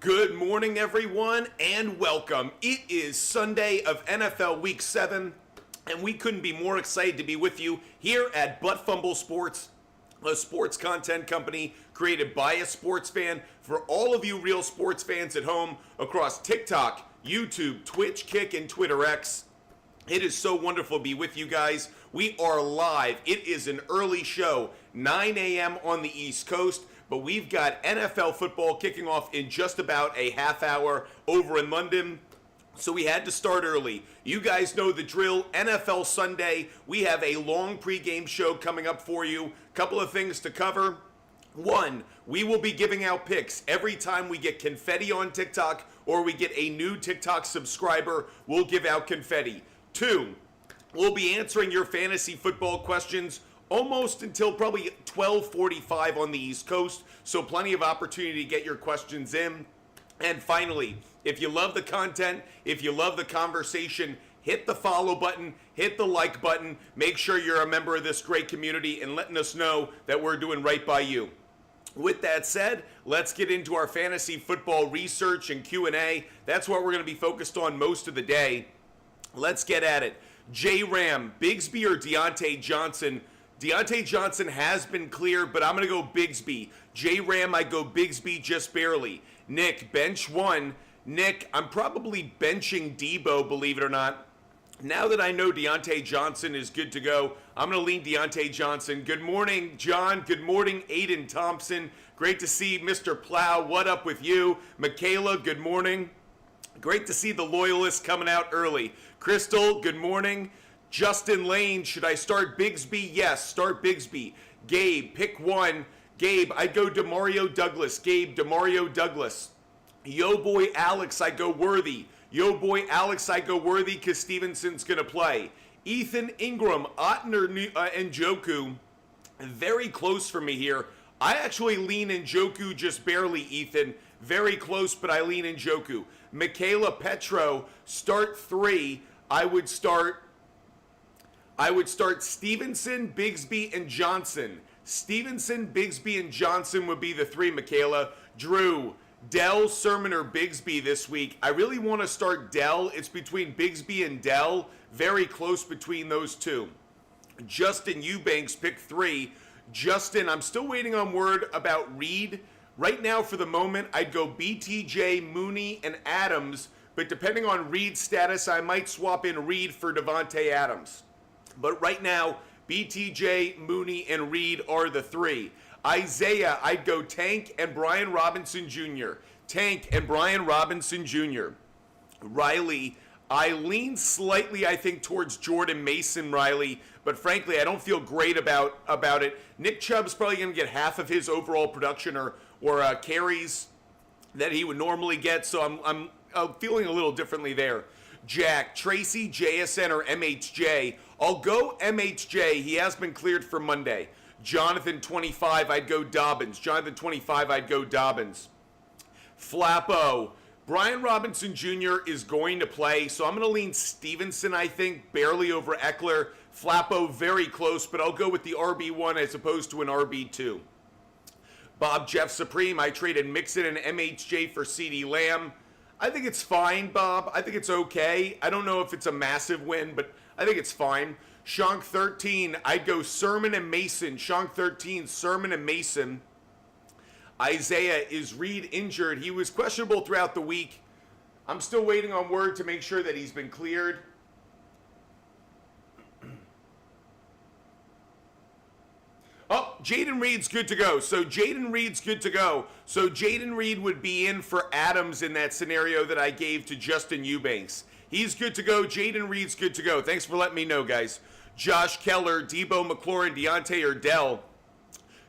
Good morning, everyone, and welcome. It is Sunday of NFL Week 7, and we couldn't be more excited to be with you here at Butt Fumble Sports, a sports content company created by a sports fan for all of you real sports fans at home across TikTok, YouTube, Twitch, Kick, and Twitter X. It is so wonderful to be with you guys. We are live. It is an early show, 9 a.m. on the East Coast, but we've got NFL football kicking off in just about a half hour over in London. So we had to start early. You guys know the drill. NFL Sunday. We have a long pregame show coming up for you. Couple of things to cover. One, we will be giving out picks every time we get confetti on TikTok or we get a new TikTok subscriber. We'll give out confetti. Two, we'll be answering your fantasy football questions almost until probably 12:45 on the East Coast, so plenty of opportunity to get your questions in. And finally, if you love the content, if you love the conversation, hit the follow button, hit the like button, make sure you're a member of this great community and letting us know that we're doing right by you. With that said, let's get into our fantasy football research and Q&A. That's what we're going to be focused on most of the day. Let's get at it. J-Ram, Bigsby or Deontay Johnson? Deontay Johnson has been cleared, but I'm going to go Bigsby. J-Ram, I go Bigsby just barely. Nick, bench one. Nick, I'm probably benching Debo, believe it or not. Now that I know Deontay Johnson is good to go, I'm going to lean Deontay Johnson. Good morning, John. Good morning, Aiden Thompson. Great to see Mr. Plow. What up with you? Michaela, good morning. Great to see the loyalists coming out early. Crystal, good morning. Justin Lane, should I start Bigsby? Yes, start Bigsby. Gabe, pick one. Gabe, I'd go Demario Douglas. Gabe, Demario Douglas. Yo boy Alex, I go Worthy. Yo boy Alex, I go Worthy because Stevenson's going to play. Ethan Ingram, Otner Njoku, very close for me here. I actually lean Njoku just barely, Ethan. Very close, but I lean Njoku. Michaela Petro, start three. I would start Stevenson, Bigsby, and Johnson. Stevenson, Bigsby, and Johnson would be the three, Michaela. Drew, Dell, Sermon, or Bigsby this week. I really want to start Dell. It's between Bigsby and Dell. Very close between those two. Justin Eubanks, pick three. Justin, I'm still waiting on word about Reed. Right now, for the moment, I'd go BTJ, Mooney, and Adams, but depending on Reed's status, I might swap in Reed for Devontae Adams. But right now, BTJ, Mooney, and Reed are the three. Isaiah, I'd go Tank and Brian Robinson Jr. Tank and Brian Robinson Jr. Riley, I lean slightly, I think, towards Jordan Mason, Riley, but frankly, I don't feel great about it. Nick Chubb's probably going to get half of his overall production or carries that he would normally get, so I'm feeling a little differently there. Jack, Tracy, JSN, or MHJ? I'll go MHJ. He has been cleared for Monday. Jonathan, 25, I'd go Dobbins. Jonathan, 25, I'd go Dobbins. Flappo, Brian Robinson Jr. is going to play, so I'm going to lean Stevenson, I think, barely over Eckler. Flappo, very close, but I'll go with the RB1 as opposed to an RB2. Bob Jeff Supreme, I traded Mixon and MHJ for CeeDee Lamb. I think it's fine, Bob. I think it's okay. I don't know if it's a massive win, but I think it's fine. Shank 13, I'd go Sermon and Mason. Shank 13, Sermon and Mason. Isaiah, is Reed injured? He was questionable throughout the week. I'm still waiting on word to make sure that he's been cleared. Oh, Jaden Reed's good to go. So Jaden Reed would be in for Adams in that scenario that I gave to Justin Eubanks. He's good to go. Jaden Reed's good to go. Thanks for letting me know, guys. Josh Keller, Debo, McLaurin, Deontay, or Dell.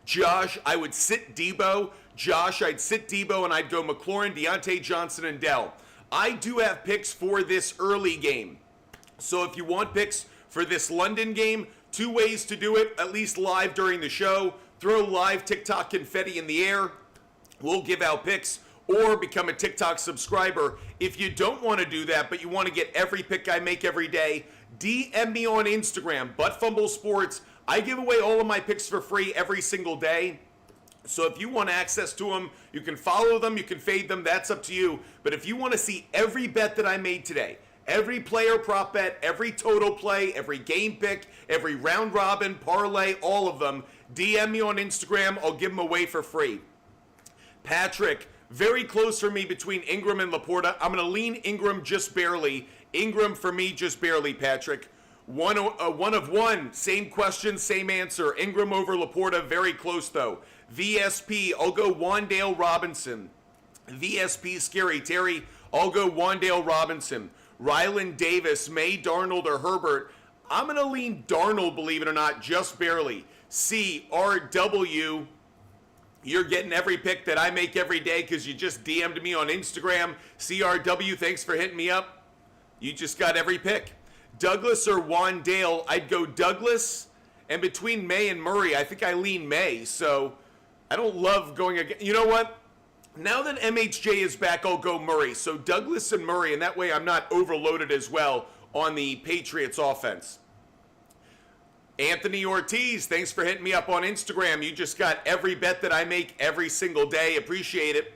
Josh, I would sit Debo. Josh, I'd sit Debo, and I'd go McLaurin, Deontay Johnson, and Dell. I do have picks for this early game. So if you want picks for this London game, two ways to do it, at least live during the show. Throw live TikTok confetti in the air. We'll give out picks, or become a TikTok subscriber. If you don't want to do that, but you want to get every pick I make every day, DM me on Instagram, Butt Fumble Sports. I give away all of my picks for free every single day. So if you want access to them, you can follow them, you can fade them, that's up to you. But if you want to see every bet that I made today, every player prop bet, every total play, every game pick, every round robin, parlay, all of them, DM me on Instagram. I'll give them away for free. Patrick, very close for me between Ingram and Laporta. I'm going to lean Ingram just barely. Ingram for me just barely, Patrick. One of one. Same question, same answer. Ingram over Laporta, very close though. VSP, I'll go Wandale Robinson. VSP, Scary Terry, I'll go Wandale Robinson. Rylan Davis, May Darnold or Herbert. I'm going to lean Darnold, believe it or not, just barely. CRW, you're getting every pick that I make every day because you just DM'd me on Instagram. CRW, thanks for hitting me up. You just got every pick. Douglas or Wandale, I'd go Douglas. And between May and Murray, I think I lean May. So I don't love going again. You know what? Now that MHJ is back, I'll go Murray. So Douglas and Murray, and that way I'm not overloaded as well on the Patriots offense. Anthony Ortiz, thanks for hitting me up on Instagram. You just got every bet that I make every single day. Appreciate it.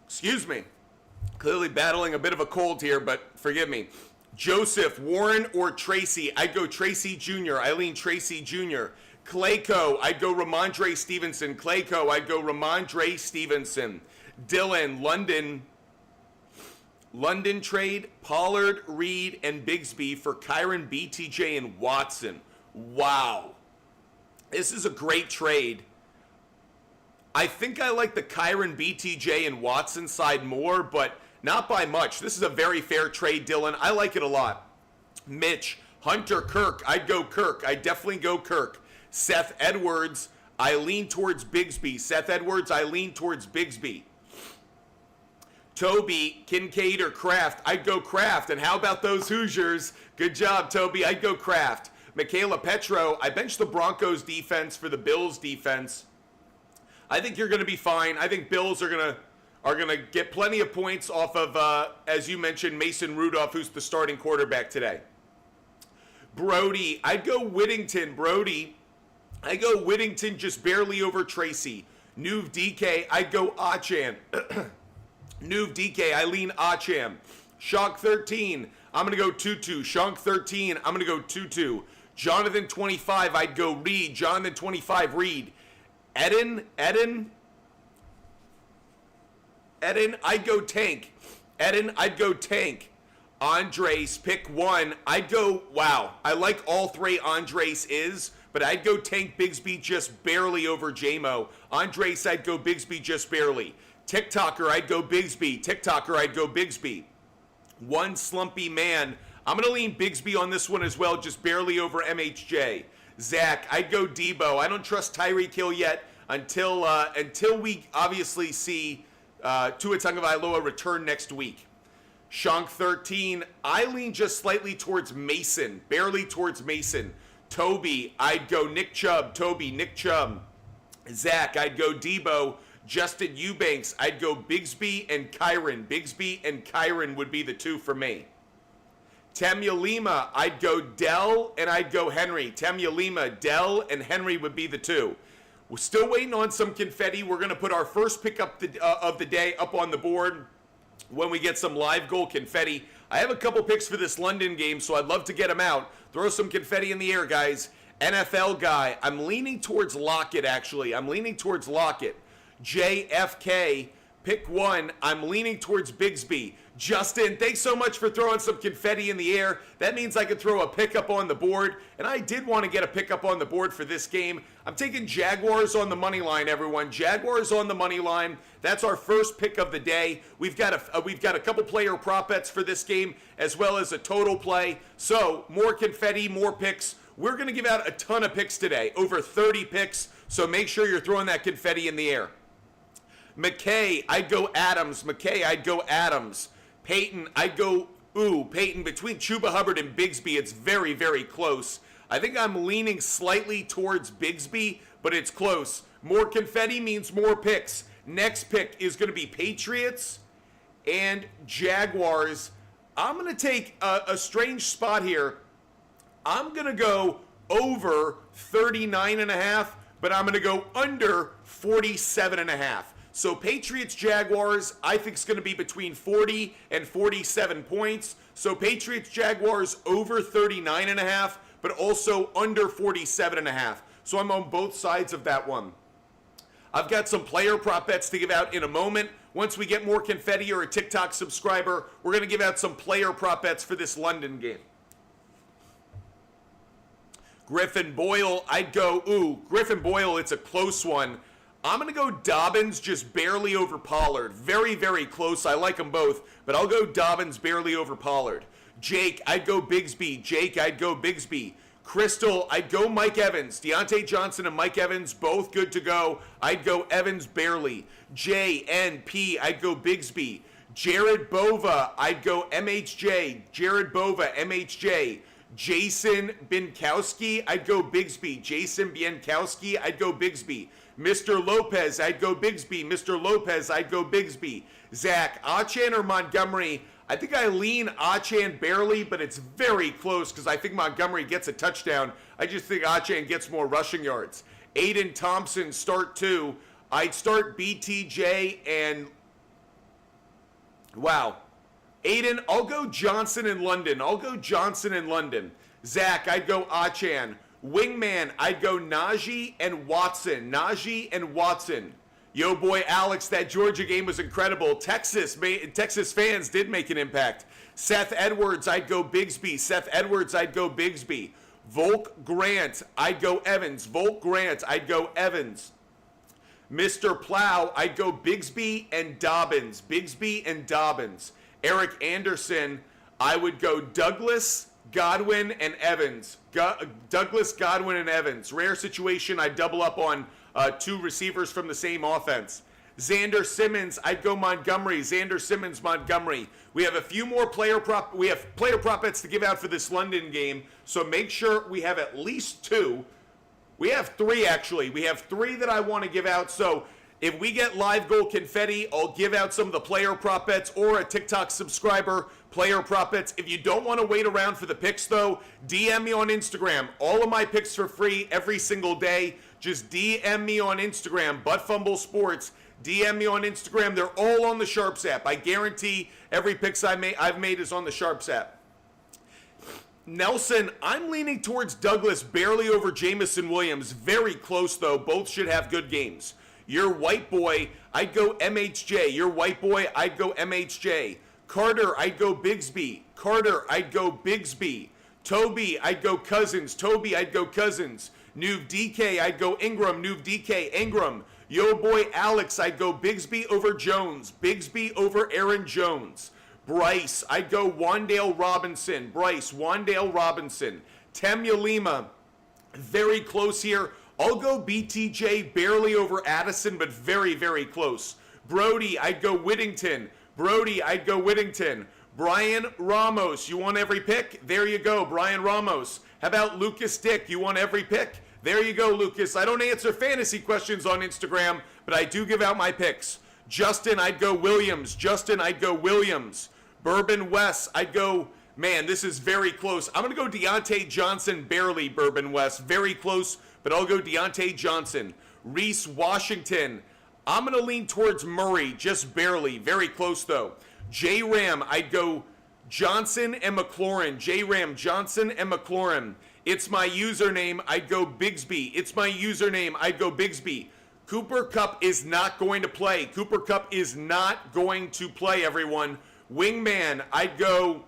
Excuse me. Clearly battling a bit of a cold here, but forgive me. Joseph, Warren, or Tracy? I'd go Tracy Jr. I lean Tracy Jr. Clayco, I'd go Ramondre Stevenson. Clayco, I'd go Ramondre Stevenson. Dylan, London trade, Pollard, Reed, and Bigsby for Kyren, BTJ, and Watson. Wow. This is a great trade. I think I like the Kyren, BTJ, and Watson side more, but not by much. This is a very fair trade, Dylan. I like it a lot. Mitch, Hunter, Kirk. I'd go Kirk. I'd definitely go Kirk. Seth Edwards, I lean towards Bigsby. Seth Edwards, I lean towards Bigsby. Toby, Kincaid, or Kraft? I'd go Kraft. And how about those Hoosiers? Good job, Toby. I'd go Kraft. Michaela Petro, I benched the Broncos defense for the Bills defense. I think you're going to be fine. I think Bills are going to get plenty of points off of, as you mentioned, Mason Rudolph, who's the starting quarterback today. Brody, I'd go Whittington. Brody, I go Whittington just barely over Tracy. Nuv DK, I'd go Achan. Nuv DK, I lean Acham. Shonk 13, I'm going to go Tutu. Shonk 13, I'm going to go Tutu. Jonathan 25, I'd go Reed. Jonathan 25, Reed. Eden, I'd go Tank. Eden, I'd go Tank. Andres, pick one. I'd go, wow, I like all three Andres is, but I'd go Tank Bigsby just barely over JMO. Andres, I'd go Bigsby just barely. TikToker, I'd go Bigsby. TikToker, I'd go Bigsby. One slumpy man. I'm going to lean Bigsby on this one as well, just barely over MHJ. Zach, I'd go Debo. I don't trust Tyreek Hill yet until we obviously see Tua Tagovailoa return next week. Shonk 13, I lean just slightly towards Mason, barely towards Mason. Toby, I'd go Nick Chubb. Toby, Nick Chubb. Zach, I'd go Debo. Justin Eubanks, I'd go Bigsby and Kyren. Bigsby and Kyren would be the two for me. Temulima, I'd go Dell and I'd go Henry. Temulima, Dell, and Henry would be the two. We're still waiting on some confetti. We're going to put our first pick up of the day up on the board when we get some live goal confetti. I have a couple picks for this London game, so I'd love to get them out. Throw some confetti in the air, guys. NFL guy, I'm leaning towards Lockett, actually. I'm leaning towards Lockett. JFK, pick one. I'm leaning towards Bigsby. Justin, thanks so much for throwing some confetti in the air. That means I can throw a pickup on the board, and I did want to get a pickup on the board for this game. I'm taking Jaguars on the money line, everyone. Jaguars on the money line. That's our first pick of the day. We've got a couple player prop bets for this game, as well as a total play. So more confetti, more picks. We're going to give out a ton of picks today, over 30 picks. So make sure you're throwing that confetti in the air. McKay, I'd go Adams. McKay, I'd go Adams. Peyton, I'd go, Peyton, between Chuba Hubbard and Bigsby, it's very, very close. I think I'm leaning slightly towards Bigsby, but it's close. More confetti means more picks. Next pick is going to be Patriots and Jaguars. I'm going to take a strange spot here. I'm going to go over 39.5, but I'm going to go under 47.5. So Patriots Jaguars, I think is going to be between 40 and 47 points. So Patriots Jaguars over 39.5, but also under 47.5. So I'm on both sides of that one. I've got some player prop bets to give out in a moment. Once we get more confetti or a TikTok subscriber, we're going to give out some player prop bets for this London game. Griffin Boyle, I'd go, Griffin Boyle, it's a close one. I'm going to go Dobbins just barely over Pollard. Very, very close. I like them both, but I'll go Dobbins barely over Pollard. Jake, I'd go Bigsby. Jake, I'd go Bigsby. Crystal, I'd go Mike Evans. Deontay Johnson and Mike Evans, both good to go. I'd go Evans barely. JNP, I'd go Bigsby. Jared Bova, I'd go MHJ. Jared Bova, MHJ. Jason Binkowski, I'd go Bigsby. Jason Binkowski, I'd go Bigsby. Mr. Lopez, I'd go Bigsby. Mr. Lopez, I'd go Bigsby. Zach, Achan or Montgomery? I think I lean Achan barely, but it's very close because I think Montgomery gets a touchdown. I just think Achan gets more rushing yards. Aiden Thompson, start 2. I'd start BTJ and... Wow. Aiden, I'll go Johnson in London. Zach, I'd go Achan. Wingman, I'd go Najee and Watson. Yo, boy, Alex, that Georgia game was incredible. Texas fans did make an impact. Seth Edwards, I'd go Bigsby. Volk Grant, I'd go Evans. Mr. Plow, I'd go Bigsby and Dobbins. Eric Anderson, I would go Douglas, Godwin, and Evans. Rare situation, I'd double up on 2 receivers from the same offense. Xander Simmons, I'd go Montgomery. We have a few more player prop bets to give out for this London game, so make sure we have at least 2. We have 3 actually. We have 3 that I want to give out, so if we get live goal confetti, I'll give out some of the player prop bets or a TikTok subscriber player prop bets. If you don't want to wait around for the picks though, DM me on Instagram. All of my picks for free every single day. Just DM me on Instagram, ButtFumble Sports. DM me on Instagram. They're all on the SHARPZ app. I guarantee every picks I've made is on the SHARPZ app. Nelson, I'm leaning towards Douglas barely over Jamison Williams. Very close though. Both should have good games. Your white boy, I'd go MHJ. Carter, I'd go Bigsby. Toby, I'd go Cousins. Nuv DK, I'd go Ingram. Yo boy Alex, I'd go Bigsby over Jones. Aaron Jones. Bryce, I'd go Wan'Dale Robinson. Temulima, very close here. I'll go BTJ barely over Addison, but very, very close. Brody, I'd go Whittington. Brian Ramos, you want every pick? There you go, Brian Ramos. How about Lucas Dick? You want every pick? There you go, Lucas. I don't answer fantasy questions on Instagram, but I do give out my picks. Justin, I'd go Williams. Bourbon West, I'd go... Man, this is very close. I'm going to go Deontay Johnson barely, Bourbon West. Very close, but I'll go Deontay Johnson. Reese Washington, I'm going to lean towards Murray, just barely. Very close, though. J-Ram, I'd go Johnson and McLaurin. It's my username, I'd go Bigsby. Cooper Kupp is not going to play. Everyone. Wingman, I'd go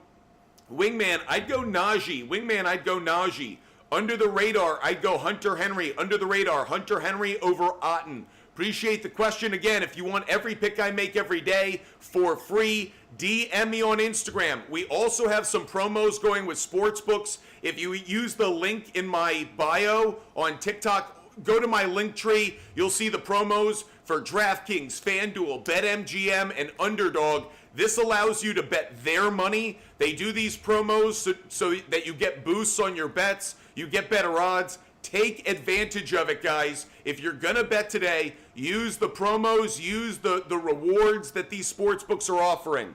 Najee. Under the radar, I'd go Hunter Henry. Hunter Henry over Otten. Appreciate the question. Again, if you want every pick I make every day for free, DM me on Instagram. We also have some promos going with sportsbooks. If you use the link in my bio on TikTok, go to my link tree. You'll see the promos for DraftKings, FanDuel, BetMGM, and Underdog. This allows you to bet their money. They do these promos so that you get boosts on your bets. You get better odds. Take advantage of it, guys. If you're going to bet today, use the promos, use the rewards that these sports books are offering.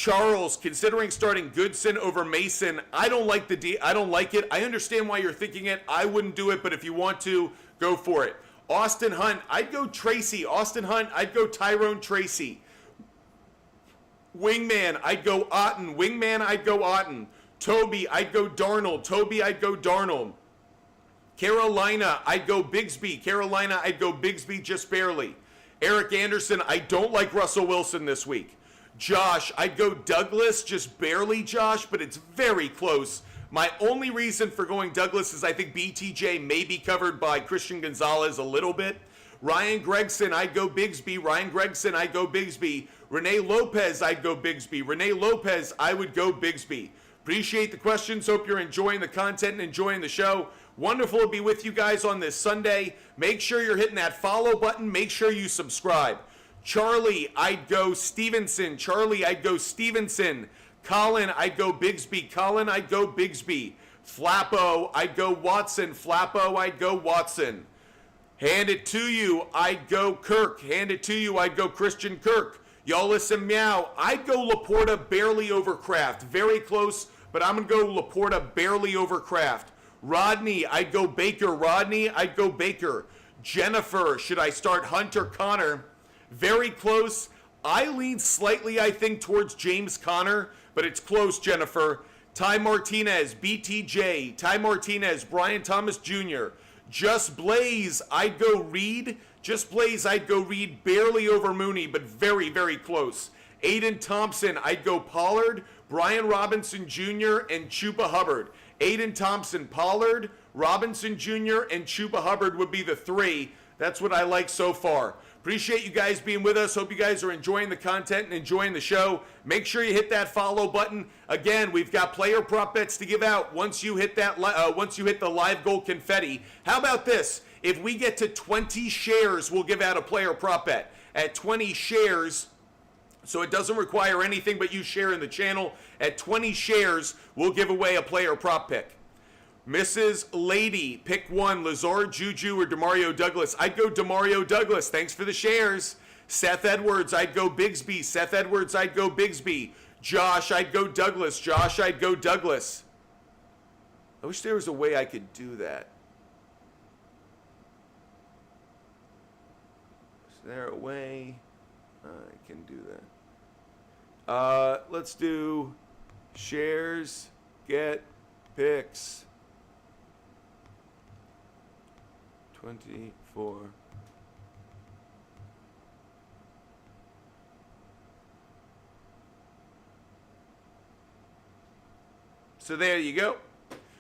Charles, considering starting Goodson over Mason, I don't like I don't like it. I understand why you're thinking it. I wouldn't do it, but if you want to, go for it. Austin Hunt, I'd go Tracy. Austin Hunt, I'd go Tyrone Tracy. Wingman, I'd go Otten. Wingman, I'd go Otten. Toby, I'd go Darnold. Toby, I'd go Darnold. Carolina, I'd go Bigsby. Carolina, I'd go Bigsby just barely. Eric Anderson, I don't like Russell Wilson this week. Josh, I'd go Douglas, just barely Josh, but it's very close. My only reason for going Douglas is I think BTJ may be covered by Christian Gonzalez a little bit. Ryan Gregson, I'd go Bigsby. Ryan Gregson, I'd go Bigsby. Renee Lopez, I'd go Bigsby. Renee Lopez, I would go Bigsby. Appreciate the questions. Hope you're enjoying the content and enjoying the show. Wonderful to be with you guys on this Sunday. Make sure you're hitting that follow button. Make sure you subscribe. Charlie, I'd go Stevenson. Charlie, I'd go Stevenson. Colin, I'd go Bigsby. Colin, I'd go Bigsby. Flappo, I'd go Watson. Flappo, I'd go Watson. Hand it to you, I'd go Kirk. Hand it to you, I'd go Christian Kirk. Y'all listen, meow. I'd go Laporta barely over Kraft. Very close, but I'm going to go Laporta barely over Kraft. Rodney, I'd go Baker. Rodney, I'd go Baker. Jennifer, should I start Hunt or Connor? Very close. I lean slightly, I think, towards James Conner, but it's close, Jennifer. Ty Martinez, BTJ. Ty Martinez, Brian Thomas Jr. Just Blaze, I'd go Reed. Just Blaze, I'd go Reed barely over Mooney, but very, very close. Aiden Thompson, I'd go Pollard, Brian Robinson Jr., and Chuba Hubbard. Aiden Thompson, Pollard, Robinson Jr., and Chuba Hubbard would be the three. That's what I like so far. Appreciate you guys being with us. Hope you guys are enjoying the content and enjoying the show. Make sure you hit that follow button. Again, we've got player prop bets to give out once you hit that. Once you hit the live goal confetti. How about this? If we get to 20 shares, we'll give out a player prop bet. At 20 shares, so it doesn't require anything but you share in the channel. At 20 shares, we'll give away a player prop pick. Mrs. Lady, pick one, Lazard, Juju, or Demario Douglas. I'd go Demario Douglas. Thanks for the shares. Seth Edwards, I'd go Bigsby. Seth Edwards, I'd go Bigsby. Josh, I'd go Douglas. Josh, I'd go Douglas. I wish there was a way I could do that. Is there a way I can do that? Let's do shares, get picks. 24. So there you go.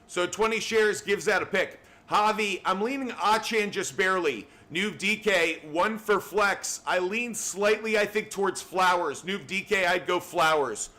So 20 shares gives out a pick. Javi, I'm leaning Achan just barely. Nuve DK, one for flex. I lean slightly, I think, towards Flowers. Nuve DK, I'd go Flowers.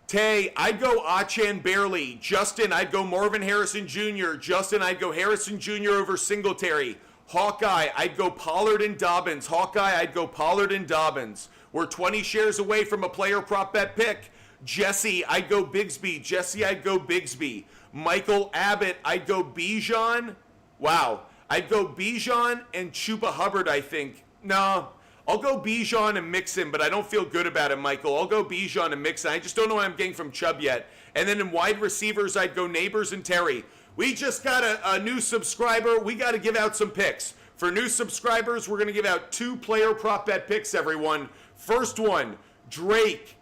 Tay, I'd go Achan barely. Justin, I'd go Marvin Harrison Jr. Justin, I'd go Harrison Jr. over Singletary. Hawkeye, I'd go Pollard and Dobbins. Hawkeye, I'd go Pollard and Dobbins. We're 20 shares away from a player prop bet pick. Jesse, I'd go Bigsby. Jesse, I'd go Bigsby. Michael Abbott, I'd go Bijan. Wow. I'd go Bijan and Chuba Hubbard, I think. No. I'll go Bijan and Mixon, but I don't feel good about it, Michael. I'll go Bijan and Mixon. I just don't know what I'm getting from Chubb yet. And then in wide receivers, I'd go Neighbors and Terry. We just got a new subscriber. We got to give out some picks. For new subscribers, we're going to give out 2 player prop bet picks, everyone. First one, Drake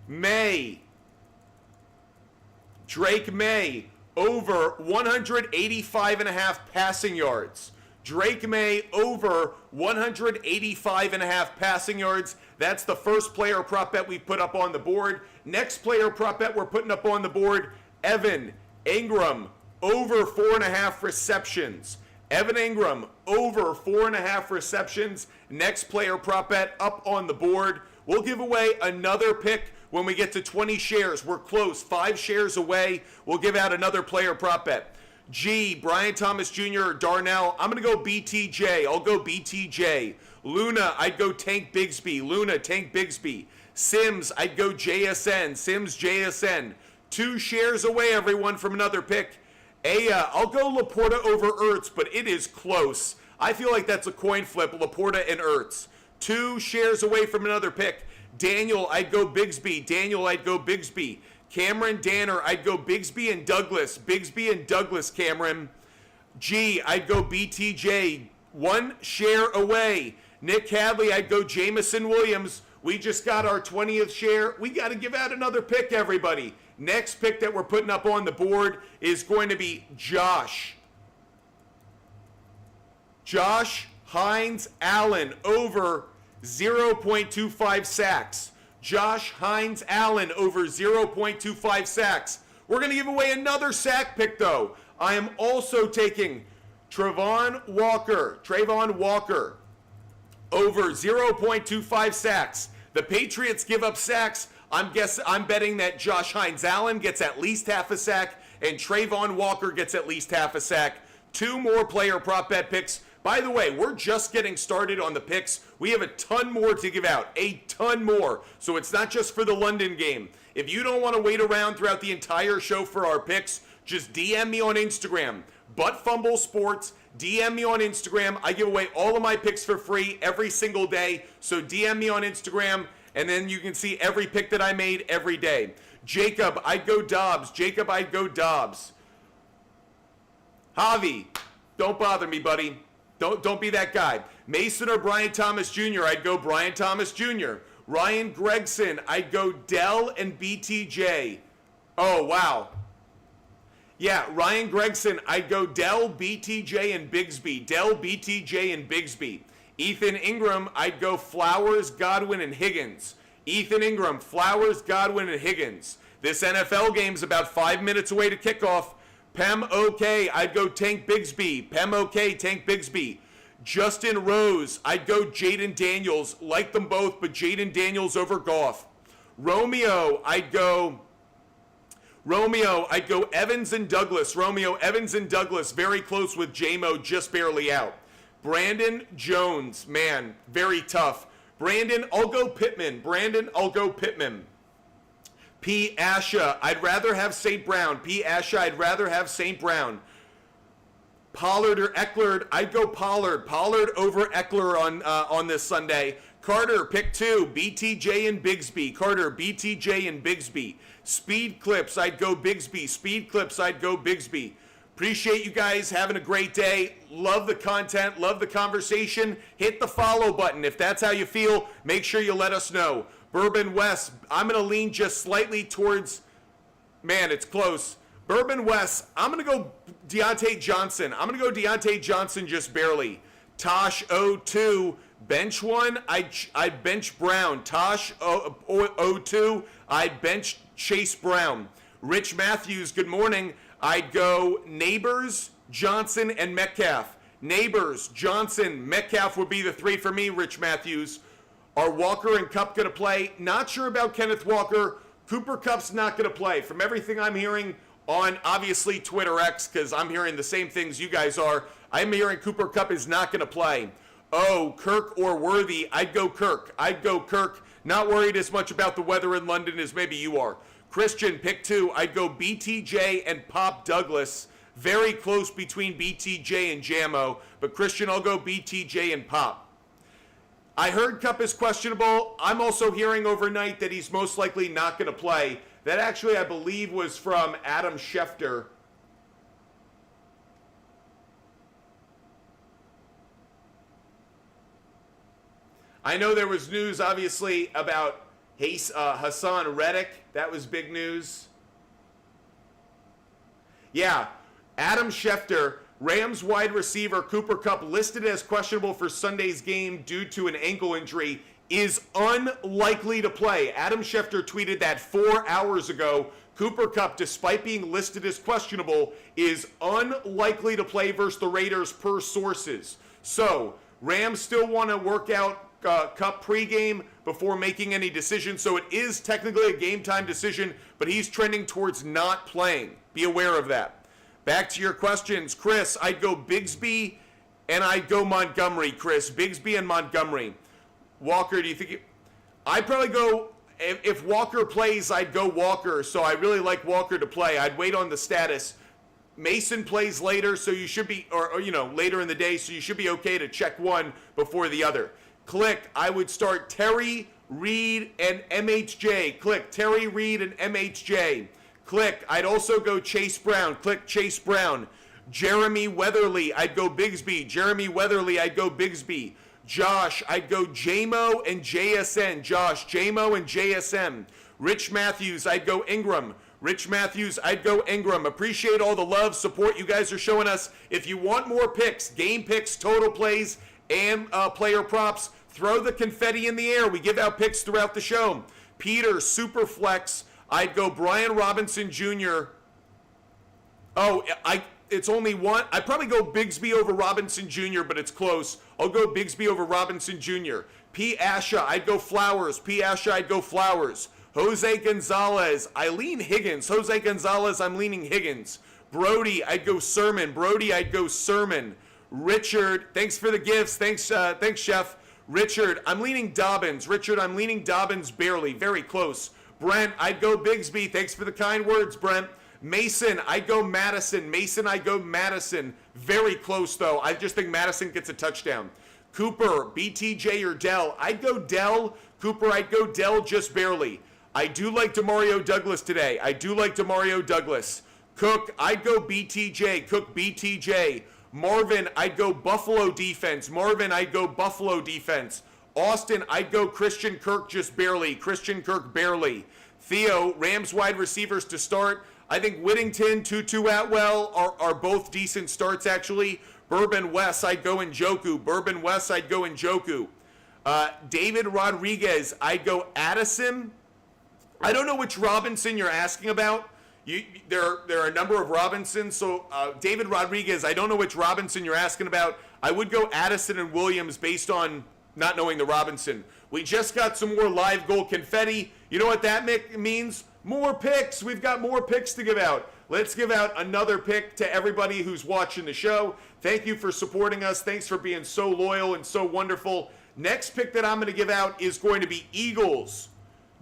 May. Drake May, over 185.5 passing yards. Drake May over 185.5 passing yards. That's the first player prop bet we put up on the board. Next player prop bet we're putting up on the board, Evan Ingram over 4.5 receptions. Evan Ingram over 4.5 receptions. Next player prop bet up on the board. We'll give away another pick when we get to 20 shares. We're close, 5 shares away. We'll give out another player prop bet. G, Brian Thomas Jr. or Darnell. I'm going to go BTJ. I'll go BTJ. Luna, I'd go Tank Bigsby. Luna, Tank Bigsby. Sims, I'd go JSN. Sims, JSN. 2 shares away, everyone, from another pick. Aya, I'll go Laporta over Ertz, but it is close. I feel like that's a coin flip, Laporta and Ertz. 2 shares away from another pick. Daniel, I'd go Bigsby. Daniel, I'd go Bigsby. Cameron Danner, I'd go Bigsby and Douglas. Bigsby and Douglas, Cameron. G, I'd go BTJ. 1 share away. Nick Hadley, I'd go Jamison Williams. We just got our 20th share. We got to give out another pick, everybody. Next pick that we're putting up on the board is going to be Josh. Josh Hines Allen over 0.25 sacks. Josh Hines Allen over 0.25 sacks. We're going to give away another sack pick, though. I am also taking Travon Walker over 0.25 sacks. The Patriots give up sacks. I'm betting that Josh Hines Allen gets at least half a sack and Travon Walker gets at least half a sack. 2 more player prop bet picks. By the way, we're just getting started on the picks. We have a ton more to give out, a ton more. So it's not just for the London game. If you don't want to wait around throughout the entire show for our picks, just DM me on Instagram, Buttfumble Sports. DM me on Instagram. I give away all of my picks for free every single day. So DM me on Instagram, and then you can see every pick that I made every day. Jacob, I'd go Dobbs. Jacob, I'd go Dobbs. Javi, don't bother me, buddy. Don't be that guy. Mason or Brian Thomas Jr., I'd go Brian Thomas Jr. Ryan Gregson, I'd go Dell and BTJ. Oh, wow. Yeah, Ryan Gregson, I'd go Dell, BTJ, and Bigsby. Dell, BTJ, and Bigsby. Ethan Ingram, I'd go Flowers, Godwin, and Higgins. Ethan Ingram, Flowers, Godwin, and Higgins. This NFL game's about 5 minutes away to kickoff. Pem OK, I'd go Tank Bigsby. Pem OK, Tank Bigsby. Justin Rose, I'd go Jaden Daniels. Like them both, but Jaden Daniels over Goff. Romeo, I'd go Evans and Douglas. Romeo, Evans and Douglas, very close with J-Mo, just barely out. Brandon Jones, man, very tough. Brandon, I'll go Pittman. P. Asha, I'd rather have St. Brown. P. Asha, I'd rather have St. Brown. Pollard or Eckler, I'd go Pollard. Pollard over Eckler on this Sunday. Carter, pick 2. BTJ and Bigsby. Carter, BTJ and Bigsby. Speed Clips, I'd go Bigsby. Speed Clips, I'd go Bigsby. Appreciate you guys having a great day. Love the content. Love the conversation. Hit the follow button. If that's how you feel, make sure you let us know. Bourbon West, I'm going to lean just slightly towards, man, it's close. Bourbon West, I'm going to go Deontay Johnson just barely. Tosh 02, bench 1, I'd bench Brown. Tosh 02, I'd bench Chase Brown. Rich Matthews, good morning. I'd go Neighbors, Johnson, and Metcalf. Neighbors, Johnson, Metcalf would be the 3 for me, Rich Matthews. Are Walker and Kupp going to play? Not sure about Kenneth Walker. Cooper Kupp's not going to play. From everything I'm hearing on, obviously, Twitter X, because I'm hearing the same things you guys are, I'm hearing Cooper Kupp is not going to play. Oh, Kirk or Worthy? I'd go Kirk. Not worried as much about the weather in London as maybe you are. Christian, pick 2. I'd go BTJ and Pop Douglas. Very close between BTJ and Jamo, but Christian, I'll go BTJ and Pop. I heard Kupp is questionable. I'm also hearing overnight that he's most likely not going to play. That actually, I believe, was from Adam Schefter. I know there was news, obviously, about Hassan Reddick. That was big news. Yeah, Adam Schefter, Rams wide receiver Cooper Kupp, listed as questionable for Sunday's game due to an ankle injury, is unlikely to play. Adam Schefter tweeted that 4 hours ago. Cooper Kupp, despite being listed as questionable, is unlikely to play versus the Raiders per sources. So, Rams still want to work out Kupp pregame before making any decisions. So it is technically a game time decision, but he's trending towards not playing. Be aware of that. Back to your questions. Chris, I'd go Bigsby and I'd go Montgomery, Chris. Bigsby and Montgomery. Walker, do you think... I'd probably go... If Walker plays, I'd go Walker. So I really like Walker to play. I'd wait on the status. Mason plays later, so you should be... Or later in the day, so you should be okay to check one before the other. Click, I would start Terry Reed, and MHJ. Click Terry Reed and MHJ. Click. I'd also go Chase Brown. Click Chase Brown. Jeremy Weatherly, I'd go Bigsby. Jeremy Weatherly, I'd go Bigsby. Josh, I'd go JMO and JSN. Josh, JMO and JSN. Rich Matthews, I'd go Ingram. Rich Matthews, I'd go Ingram. Appreciate all the love, support you guys are showing us. If you want more picks, game picks, total plays, and player props, throw the confetti in the air. We give out picks throughout the show. Peter, Superflex, I'd go Brian Robinson Jr. Oh, it's only one. I'd probably go Bigsby over Robinson Jr., but it's close. I'll go Bigsby over Robinson Jr. P. Asha, I'd go Flowers. P. Asha, I'd go Flowers. Jose Gonzalez, I lean Higgins. Jose Gonzalez, I'm leaning Higgins. Brody, I'd go Sermon. Brody, I'd go Sermon. Richard, thanks for the gifts. Thanks, Chef. Richard, I'm leaning Dobbins. Richard, I'm leaning Dobbins barely. Very close. Brent, I'd go Bigsby. Thanks for the kind words, Brent. Mason, I'd go Madison. Mason, I'd go Madison. Very close, though. I just think Madison gets a touchdown. Cooper, BTJ or Dell. I'd go Dell. Cooper, I'd go Dell just barely. I do like Demario Douglas today. I do like Demario Douglas. Cook, I'd go BTJ. Cook, BTJ. Marvin, I'd go Buffalo defense. Marvin, I'd go Buffalo defense. Austin, I'd go Christian Kirk just barely. Christian Kirk barely. Theo, Rams wide receivers to start. I think Whittington, Tutu Atwell are both decent starts, actually. Bourbon West, I'd go Njoku. Bourbon West, I'd go Njoku. David Rodriguez, I'd go Addison. I don't know which Robinson you're asking about. There are a number of Robinsons. So David Rodriguez, I don't know which Robinson you're asking about. I would go Addison and Williams based on not knowing the Robinson. We just got some more live goal confetti. You know what that means? More picks. We've got more picks to give out. Let's give out another pick to everybody who's watching the show. Thank you for supporting us. Thanks for being so loyal and so wonderful. Next pick that I'm going to give out is going to be Eagles,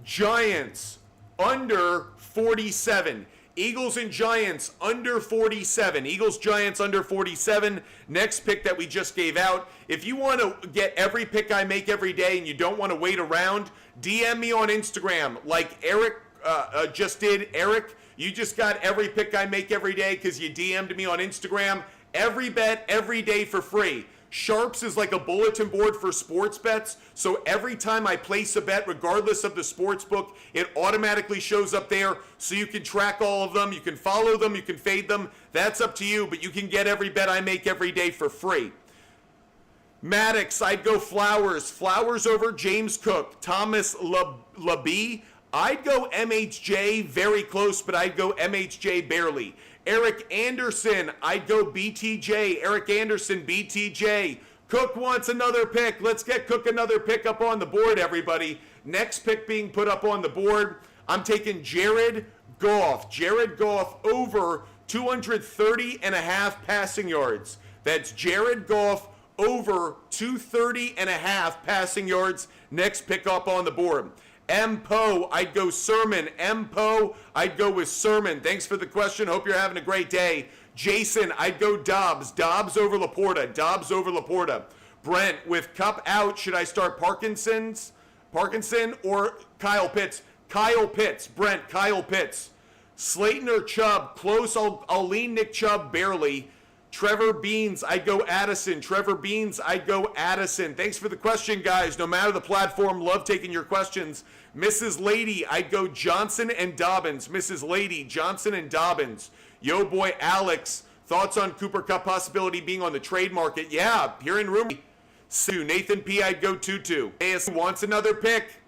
Giants, under 47. Eagles and Giants under 47. Eagles, Giants under 47. Next pick that we just gave out. If you want to get every pick I make every day and you don't want to wait around, DM me on Instagram like Eric just did. Eric, you just got every pick I make every day because you DM'd me on Instagram. Every bet, every day for free. SHARPZ is like a bulletin board for sports bets. So every time I place a bet, regardless of the sports book, it automatically shows up there. So you can track all of them. You can follow them. You can fade them. That's up to you. But you can get every bet I make every day for free. Maddox, I'd go Flowers. Flowers over James Cook. Thomas Labie, I'd go MHJ, very close, but I'd go MHJ barely. Eric Anderson, I'd go BTJ. Eric Anderson, BTJ. Cook wants another pick. Let's get Cook another pick up on the board, everybody. Next pick being put up on the board, I'm taking Jared Goff. Jared Goff over 230 and a half passing yards. That's Jared Goff over 230 and a half passing yards. Next pick up on the board. M-Po, I'd go Sermon. M-Po, I'd go with Sermon. Thanks for the question. Hope you're having a great day. Jason, I'd go Dobbs. Dobbs over Laporta. Dobbs over Laporta. Brent, with Cup out, should I start Parkinson or Kyle Pitts? Kyle Pitts. Brent, Kyle Pitts. Slayton or Chubb? Close. I'll lean Nick Chubb barely. Trevor Beans, I'd go Addison. Trevor Beans, I'd go Addison. Thanks for the question, guys. No matter the platform, love taking your questions. Mrs. Lady, I'd go Johnson and Dobbins. Mrs. Lady, Johnson and Dobbins. Yo boy Alex, thoughts on Cooper Cup possibility being on the trade market? Yeah, here in room. Sue, Nathan P, I'd go Tutu. AS wants another pick.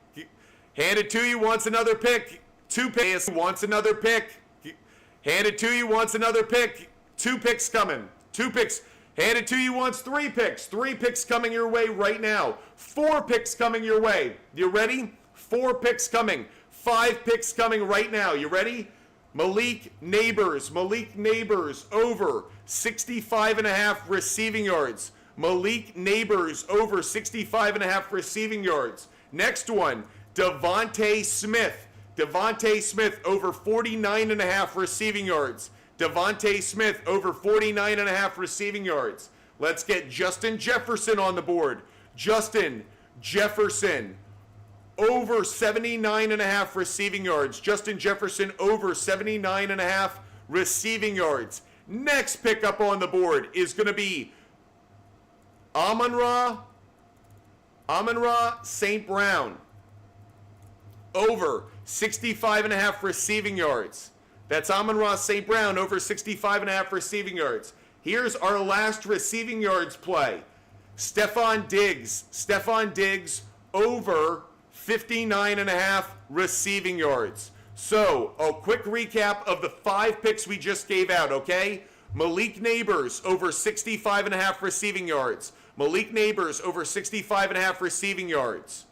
Hand it to you, wants another pick. Two picks, wants another pick. Hand it to you, wants another pick. Two picks coming. Two picks. Hand it to you wants three picks. Three picks coming your way right now. Four picks coming your way. You ready? Four picks coming. Five picks coming right now. You ready? Malik Neighbors. Malik Neighbors over 65 and a half receiving yards. Malik Neighbors over 65 and a half receiving yards. Next one, Devontae Smith. Devontae Smith over 49 and a half receiving yards. Devontae Smith over 49 and a half receiving yards. Let's get Justin Jefferson on the board. Justin Jefferson over 79.5 receiving yards. Justin Jefferson over 79.5 receiving yards. Next pickup on the board is going to be Amon-Ra St. Brown over 65.5 receiving yards. That's Amon-Ra St. Brown over 65.5 receiving yards. Here's our last receiving yards play. Stephon Diggs over 59.5 receiving yards. So, a quick recap of the 5 picks we just gave out, okay? Malik Neighbors over 65.5 receiving yards. Malik Neighbors over 65.5 receiving yards.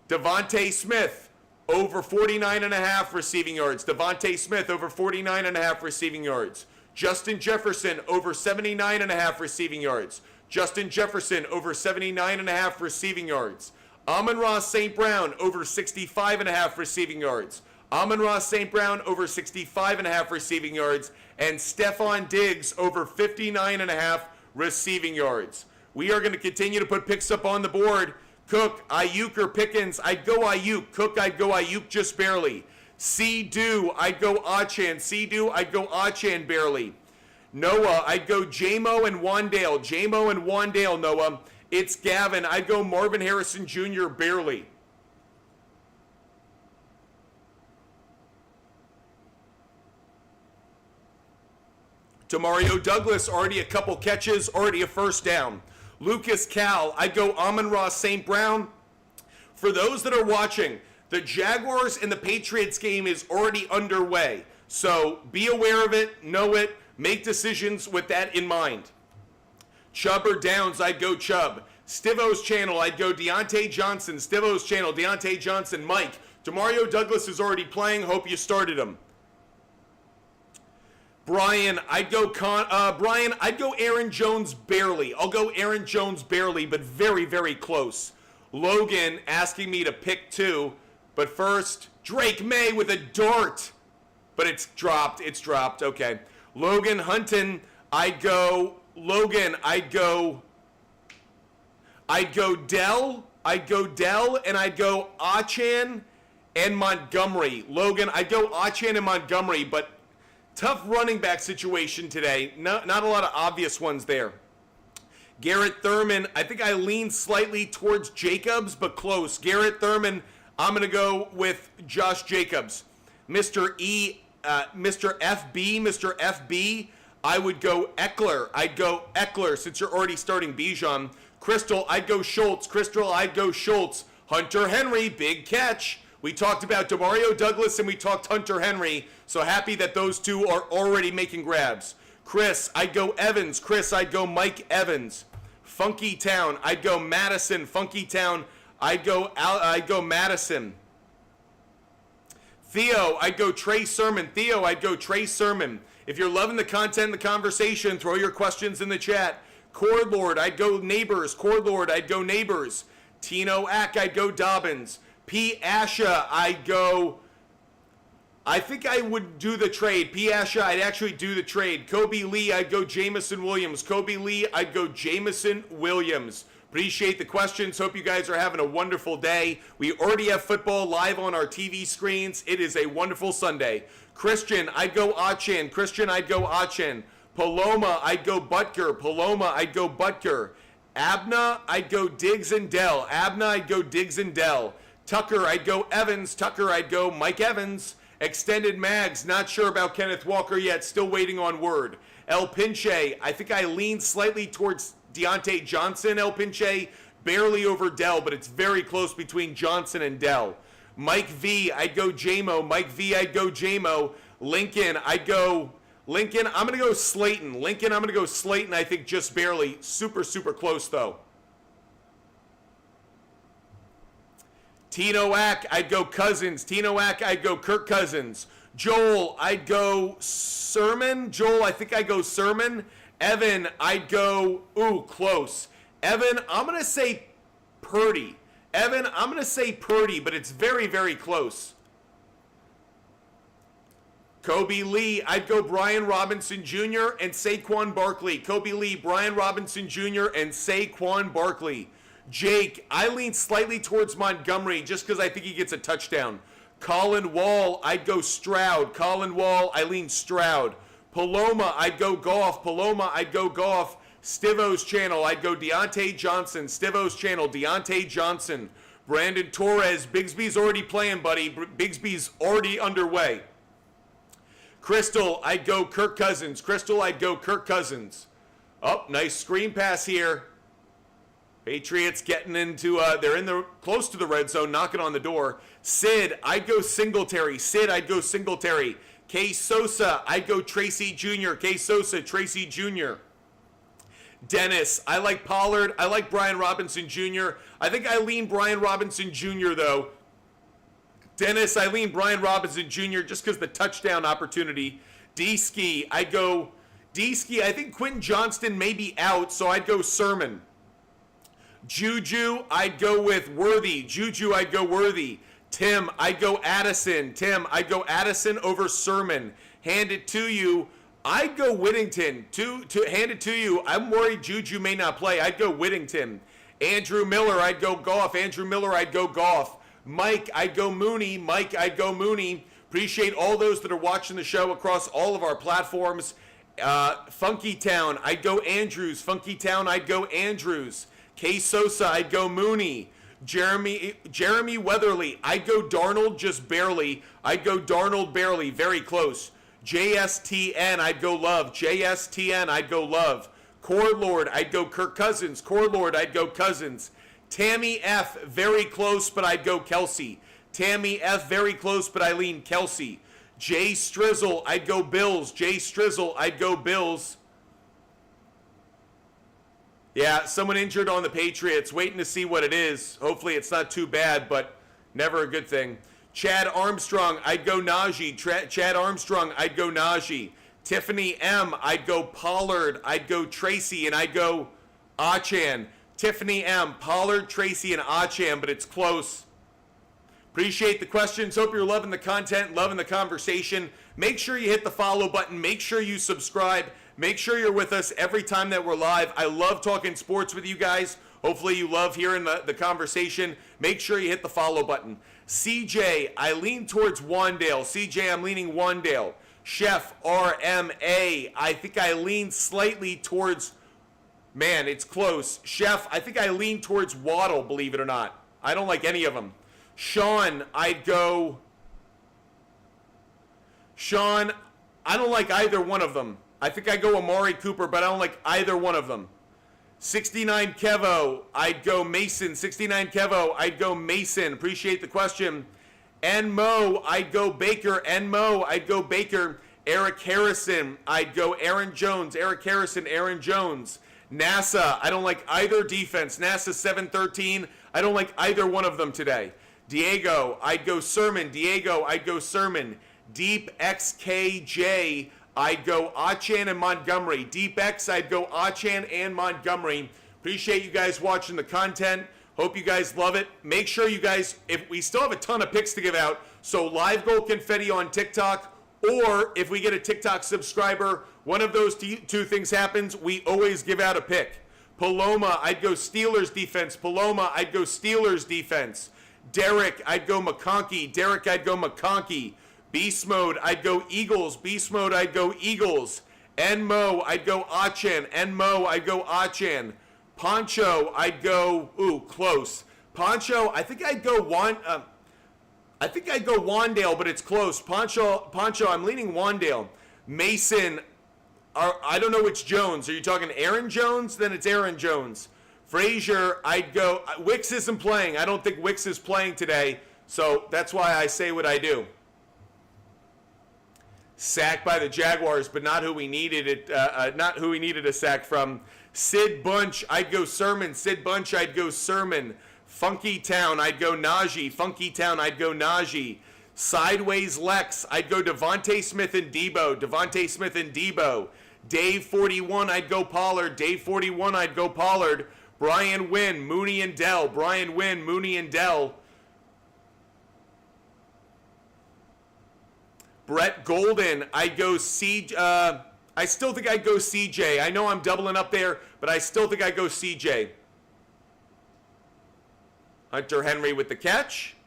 Devontae Smith over 49.5 receiving yards. Devontae Smith over 49.5 receiving yards. Justin Jefferson over 79.5 receiving yards. Justin Jefferson over 79.5 receiving yards. Amon-Ra St. Brown over 65.5 receiving yards. Amon-Ra St. Brown over 65.5 receiving yards. And Stephon Diggs over 59.5 receiving yards. We are going to continue to put picks up on the board. Cook, Ayuk, or Pickens. I'd go Ayuk. Cook, I'd go Ayuk just barely. C-Do, I'd go Achan. C-Do, I'd go Achan barely. Noah, I'd go J-Mo and Wandale. J-Mo and Wandale, Noah. It's Gavin. I'd go Marvin Harrison Jr. barely. Demario Douglas, already a couple catches, already a first down. Lucas Cal, I'd go Amon-Ra St. Brown. For those that are watching, the Jaguars and the Patriots game is already underway. So be aware of it, know it, make decisions with that in mind. Chubb or Downs, I'd go Chubb. Stivo's channel, I'd go Deontay Johnson. Stivo's channel, Deontay Johnson. Mike, Demario Douglas is already playing. Hope you started him. Brian, I'd go Aaron Jones barely. I'll go Aaron Jones barely, but very, very close. Logan asking me to pick 2, but first, Drake May with a dart. But it's dropped. Okay. Logan Hunton, I'd go Dell, and I'd go Achan and Montgomery. Logan, I'd go Achan and Montgomery, but tough running back situation today. Not a lot of obvious ones there. Garrett Thurman, I think I lean slightly towards Jacobs, but close. Garrett Thurman, I'm going to go with Josh Jacobs. Mr. FB, I would go Eckler. I'd go Eckler since you're already starting Bijan. Crystal, I'd go Schultz. Hunter Henry, big catch. We talked about Demario Douglas and we talked Hunter Henry, so happy that those two are already making grabs. Chris, I'd go Evans. I'd go Mike Evans. Funky Town, I'd go Madison. Funky Town, I'd go Madison. Theo, I'd go Trey Sermon. If you're loving the content and the conversation, throw your questions in the chat. Cord Lord, I'd go Neighbors. Tino Ack, I'd go Dobbins. P. Asha, I think I would do the trade. P. Asha, I'd actually do the trade. Kobe Lee, I'd go Jameson Williams. Appreciate the questions. Hope you guys are having a wonderful day. We already have football live on our TV screens. It is a wonderful Sunday. Christian, I'd go Achan. Paloma, I'd go Butker. Abna, I'd go Diggs and Dell. Tucker, I'd go Evans. I'd go Mike Evans. Extended Mags, not sure about Kenneth Walker yet, still waiting on word. El Pinche, I think I lean slightly towards Deontay Johnson. El Pinche, barely over Dell, but it's very close between Johnson and Dell. Mike V, I'd go J-Mo. Lincoln, I'm going to go Slayton. I think just barely. Super, super close, though. Tino Ack, I'd go Cousins. Kirk Cousins. Joel, I'd go Sermon. I think I'd go Sermon. Evan, I'd go, close. Evan, I'm going to say Purdy. But it's very, very close. Kobe Lee, I'd go Brian Robinson Jr. and Saquon Barkley. Jake, I lean slightly towards Montgomery just because I think he gets a touchdown. Colin Wall, I'd go Stroud. Colin Wall, I lean Stroud. Paloma, I'd go Goff. Paloma, I'd go Goff. Stivo's channel, I'd go Deontay Johnson. Stivo's channel, Deontay Johnson. Brandon Torres, Bigsby's already playing, buddy. Bigsby's already underway. Crystal, I'd go Kirk Cousins. Crystal, I'd go Kirk Cousins. Oh, nice screen pass here. Patriots getting into, they're in the close to the red zone, knocking on the door. Sid, I'd go Singletary. Sid, I'd go Singletary. K. Sosa, I'd go Tracy Jr. K. Sosa, Tracy Jr. Dennis, I like Pollard. I like Brian Robinson Jr. I think I lean Brian Robinson Jr. though. Dennis, I lean Brian Robinson Jr. just because the touchdown opportunity. D-Ski, I'd go D-Ski. I think Quentin Johnston may be out, so I'd go Sermon. Juju, I'd go with Worthy. Juju, I'd go Worthy. Tim, I'd go Addison. Tim, I'd go Addison over Sermon. Hand it to you. I'd go Whittington. To hand it to you. I'm worried Juju may not play. I'd go Whittington. Andrew Miller, I'd go Goff. Andrew Miller, I'd go Goff. Mike, I'd go Mooney. Mike, I'd go Mooney. Appreciate all those that are watching the show across all of our platforms. Funky Town, I'd go Andrews. Funky Town, I'd go Andrews. K. Sosa, I'd go Mooney. Jeremy Weatherly, I'd go Darnold just barely. I'd go Darnold barely, very close. JSTN, I'd go Love. JSTN, I'd go Love. Core Lord, I'd go Kirk Cousins. Core Lord, I'd go Cousins. Tammy F, very close, but I'd go Kelsey. Tammy F, very close, but I lean Kelsey. Jay Strizzle, I'd go Bills. Jay Strizzle, I'd go Bills. Yeah, someone injured on the Patriots. Waiting to see what it is. Hopefully it's not too bad, but never a good thing. Chad Armstrong, I'd go Najee. Chad Armstrong, I'd go Najee. Tiffany M, I'd go Pollard. I'd go Tracy, and I'd go Achan. Tiffany M, Pollard, Tracy, and Achan, but it's close. Appreciate the questions. Hope you're loving the content, loving the conversation. Make sure you hit the follow button. Make sure you subscribe. Make sure you're with us every time that we're live. I love talking sports with you guys. Hopefully you love hearing the conversation. Make sure you hit the follow button. CJ, I lean towards Wandale. CJ, I'm leaning Wandale. Chef RMA, I think I lean slightly towards, man, it's close. Chef, I think I lean towards Waddle, believe it or not. I don't like any of them. Sean, I'd go. Sean, I don't like either one of them. I think I go Amari Cooper, but I don't like either one of them. 69 Kevo, I'd go Mason. 69 Kevo, I'd go Mason. Appreciate the question. Mo, I'd go Baker. Mo, I'd go Baker. Eric Harrison, I'd go Aaron Jones. Eric Harrison, Aaron Jones. NASA, I don't like either defense. NASA 713, I don't like either one of them today. Diego, I'd go Sermon. Diego, I'd go Sermon. Deep XKJ, I'd go Achan and Montgomery. Deep X, I'd go Achan and Montgomery. Appreciate you guys watching the content. Hope you guys love it. Make sure you guys, if we still have a ton of picks to give out, so live goal confetti on TikTok, or if we get a TikTok subscriber, one of those two things happens, we always give out a pick. Paloma, I'd go Steelers defense. Paloma, I'd go Steelers defense. Derek, I'd go McConkey. Derek, I'd go McConkey. Beast Mode, I'd go Eagles. Beast Mode, I'd go Eagles. Enmo, I'd go Achan. Enmo, I'd go Achan. Poncho, I'd go, close. Poncho, I think I'd go Wandale, but it's close. Poncho, I'm leaning Wandale. Mason, I don't know which Jones. Are you talking Aaron Jones? Then it's Aaron Jones. Frazier, I'd go, Wicks isn't playing. I don't think Wicks is playing today, so that's why I say what I do. Sacked by the Jaguars, but not who we needed it. Not who we needed a sack from. Sid Bunch, I'd go Sermon. Sid Bunch, I'd go Sermon. Funky Town, I'd go Najee. Funky Town, I'd go Najee. Sideways Lex, I'd go Devontae Smith and Debo. Devontae Smith and Debo. Dave 41, I'd go Pollard. Dave 41, I'd go Pollard. Brian Wynn, Mooney and Dell. Brian Wynn, Mooney and Dell. Brett Golden, I'd go I still think I'd go CJ. I know I'm doubling up there, but I still think I'd go CJ. Hunter Henry with the catch.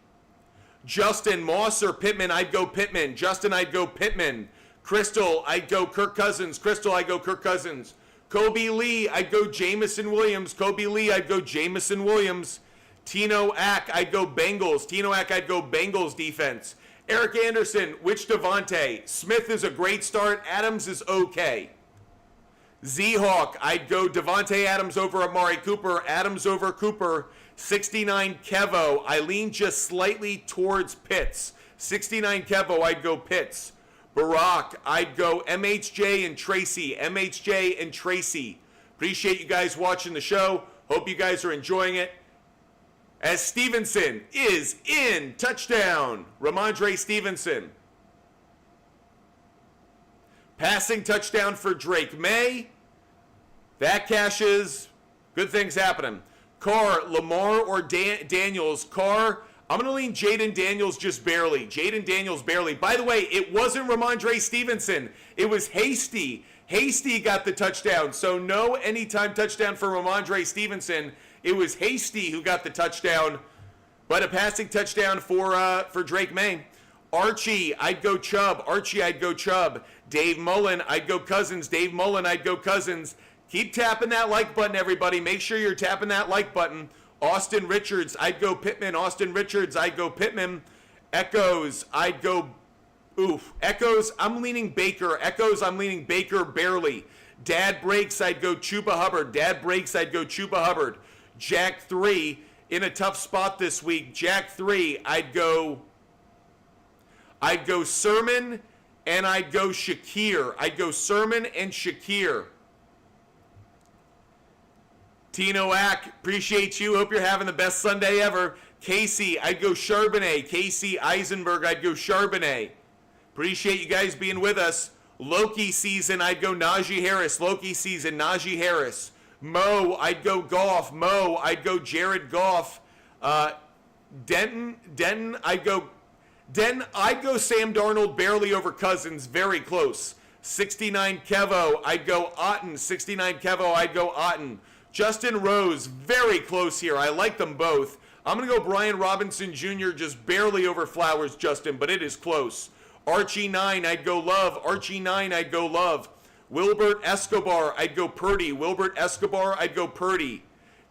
Justin, Moss or Pittman, I'd go Pittman. Justin, I'd go Pittman. Crystal, I'd go Kirk Cousins. Crystal, I'd go Kirk Cousins. Kobe Lee, I'd go Jamison Williams. Kobe Lee, I'd go Jamison Williams. Tino Ack, I'd go Bengals. Tino Ack, I'd go Bengals defense. Eric Anderson, which Devontae? Smith is a great start. Adams is okay. Z-Hawk, I'd go Devontae Adams over Amari Cooper. Adams over Cooper. 69 Kevo, I lean just slightly towards Pitts. 69 Kevo, I'd go Pitts. Barack, I'd go MHJ and Tracy. MHJ and Tracy. Appreciate you guys watching the show. Hope you guys are enjoying it. As Stevenson is in touchdown. Ramondre Stevenson. Passing touchdown for Drake May. That cashes. Good things happening. Carr, Lamar or Daniels? Carr, I'm going to lean Jaden Daniels just barely. Jaden Daniels barely. By the way, it wasn't Ramondre Stevenson. It was Hasty. Hasty got the touchdown. So no anytime touchdown for Ramondre Stevenson. It was Hasty who got the touchdown. But a passing touchdown for Drake May. Archie, I'd go Chubb. Archie, I'd go Chubb. Dave Mullen, I'd go Cousins. Dave Mullen, I'd go Cousins. Keep tapping that like button, everybody. Make sure you're tapping that like button. Austin Richards, I'd go Pittman. Austin Richards, I'd go Pittman. Echoes, I'd go... Echoes, I'm leaning Baker. Echoes, I'm leaning Baker barely. Dad breaks, I'd go Chuba Hubbard. Dad breaks, I'd go Chuba Hubbard. Jack 3, in a tough spot this week. Jack 3, I'd go Sermon and I'd go Shakir. I'd go Sermon and Shakir. Tino Ack, appreciate you. Hope you're having the best Sunday ever. Casey, I'd go Charbonnet. Casey Eisenberg, I'd go Charbonnet. Appreciate you guys being with us. Loki season, I'd go Najee Harris. Loki season, Najee Harris. Mo, I'd go Goff. Mo, I'd go Jared Goff. Denton, I'd go Sam Darnold barely over Cousins, very close. 69 Kevo, I'd go Otten. 69 Kevo, I'd go Otten. Justin Rose, very close here. I like them both. I'm going to go Brian Robinson Jr. just barely over Flowers, Justin, but it is close. Archie 9, I'd go Love. Archie 9, I'd go Love. Wilbert Escobar, I'd go Purdy. Wilbert Escobar, I'd go Purdy.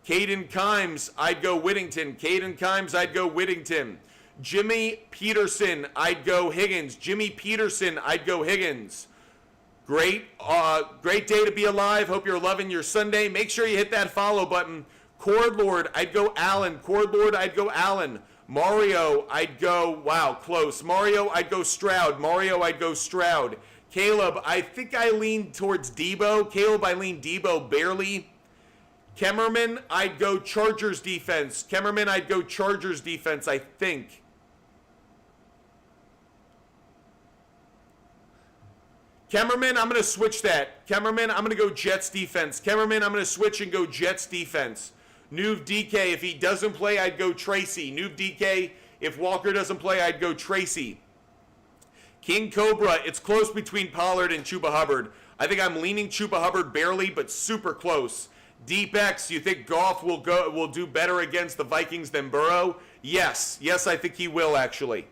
Caden Kimes, I'd go Whittington. Caden Kimes, I'd go Whittington. Jimmy Peterson, I'd go Higgins. Jimmy Peterson, I'd go Higgins. Great day to be alive. Hope you're loving your Sunday. Make sure you hit that follow button. Cord Lord, I'd go Allen. Cord Lord, I'd go Allen. Mario, I'd go, wow, close. Mario, I'd go Stroud. Mario, I'd go Stroud. Caleb, I think I lean towards Debo. Caleb, I lean Debo barely. Kemmerman, I'd go Chargers defense. Kemmerman, I'd go Chargers defense, I think. Kemmerman, I'm going to switch that. Kemmerman, I'm going to go Jets defense. Kemmerman, I'm going to switch and go Jets defense. Nuve DK, if he doesn't play, I'd go Tracy. Nuve DK, if Walker doesn't play, I'd go Tracy. King Cobra, it's close between Pollard and Chuba Hubbard. I think I'm leaning Chuba Hubbard barely, but super close. Deep X, you think Goff will do better against the Vikings than Burrow? Yes. Yes, I think he will, actually.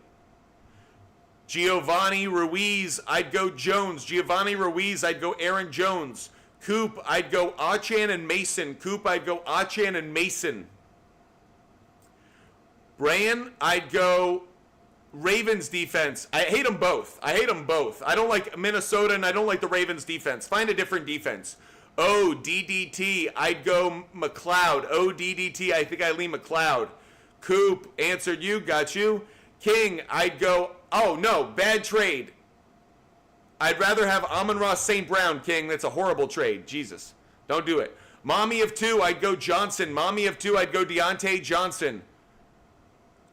Giovanni Ruiz, I'd go Jones. Giovanni Ruiz, I'd go Aaron Jones. Coop, I'd go Achan and Mason. Coop, I'd go Achan and Mason. Brian, I'd go Ravens defense. I hate them both. I don't like Minnesota and I don't like the Ravens defense. Find a different defense. DDT, I'd go McLeod. DDT, I think I lean McLeod. Coop, answered you, got you. King, I'd go, bad trade. I'd rather have Amon-Ra St. Brown, King. That's a horrible trade. Jesus. Don't do it. Mommy of 2, I'd go Johnson. Mommy of 2, I'd go Deontay Johnson.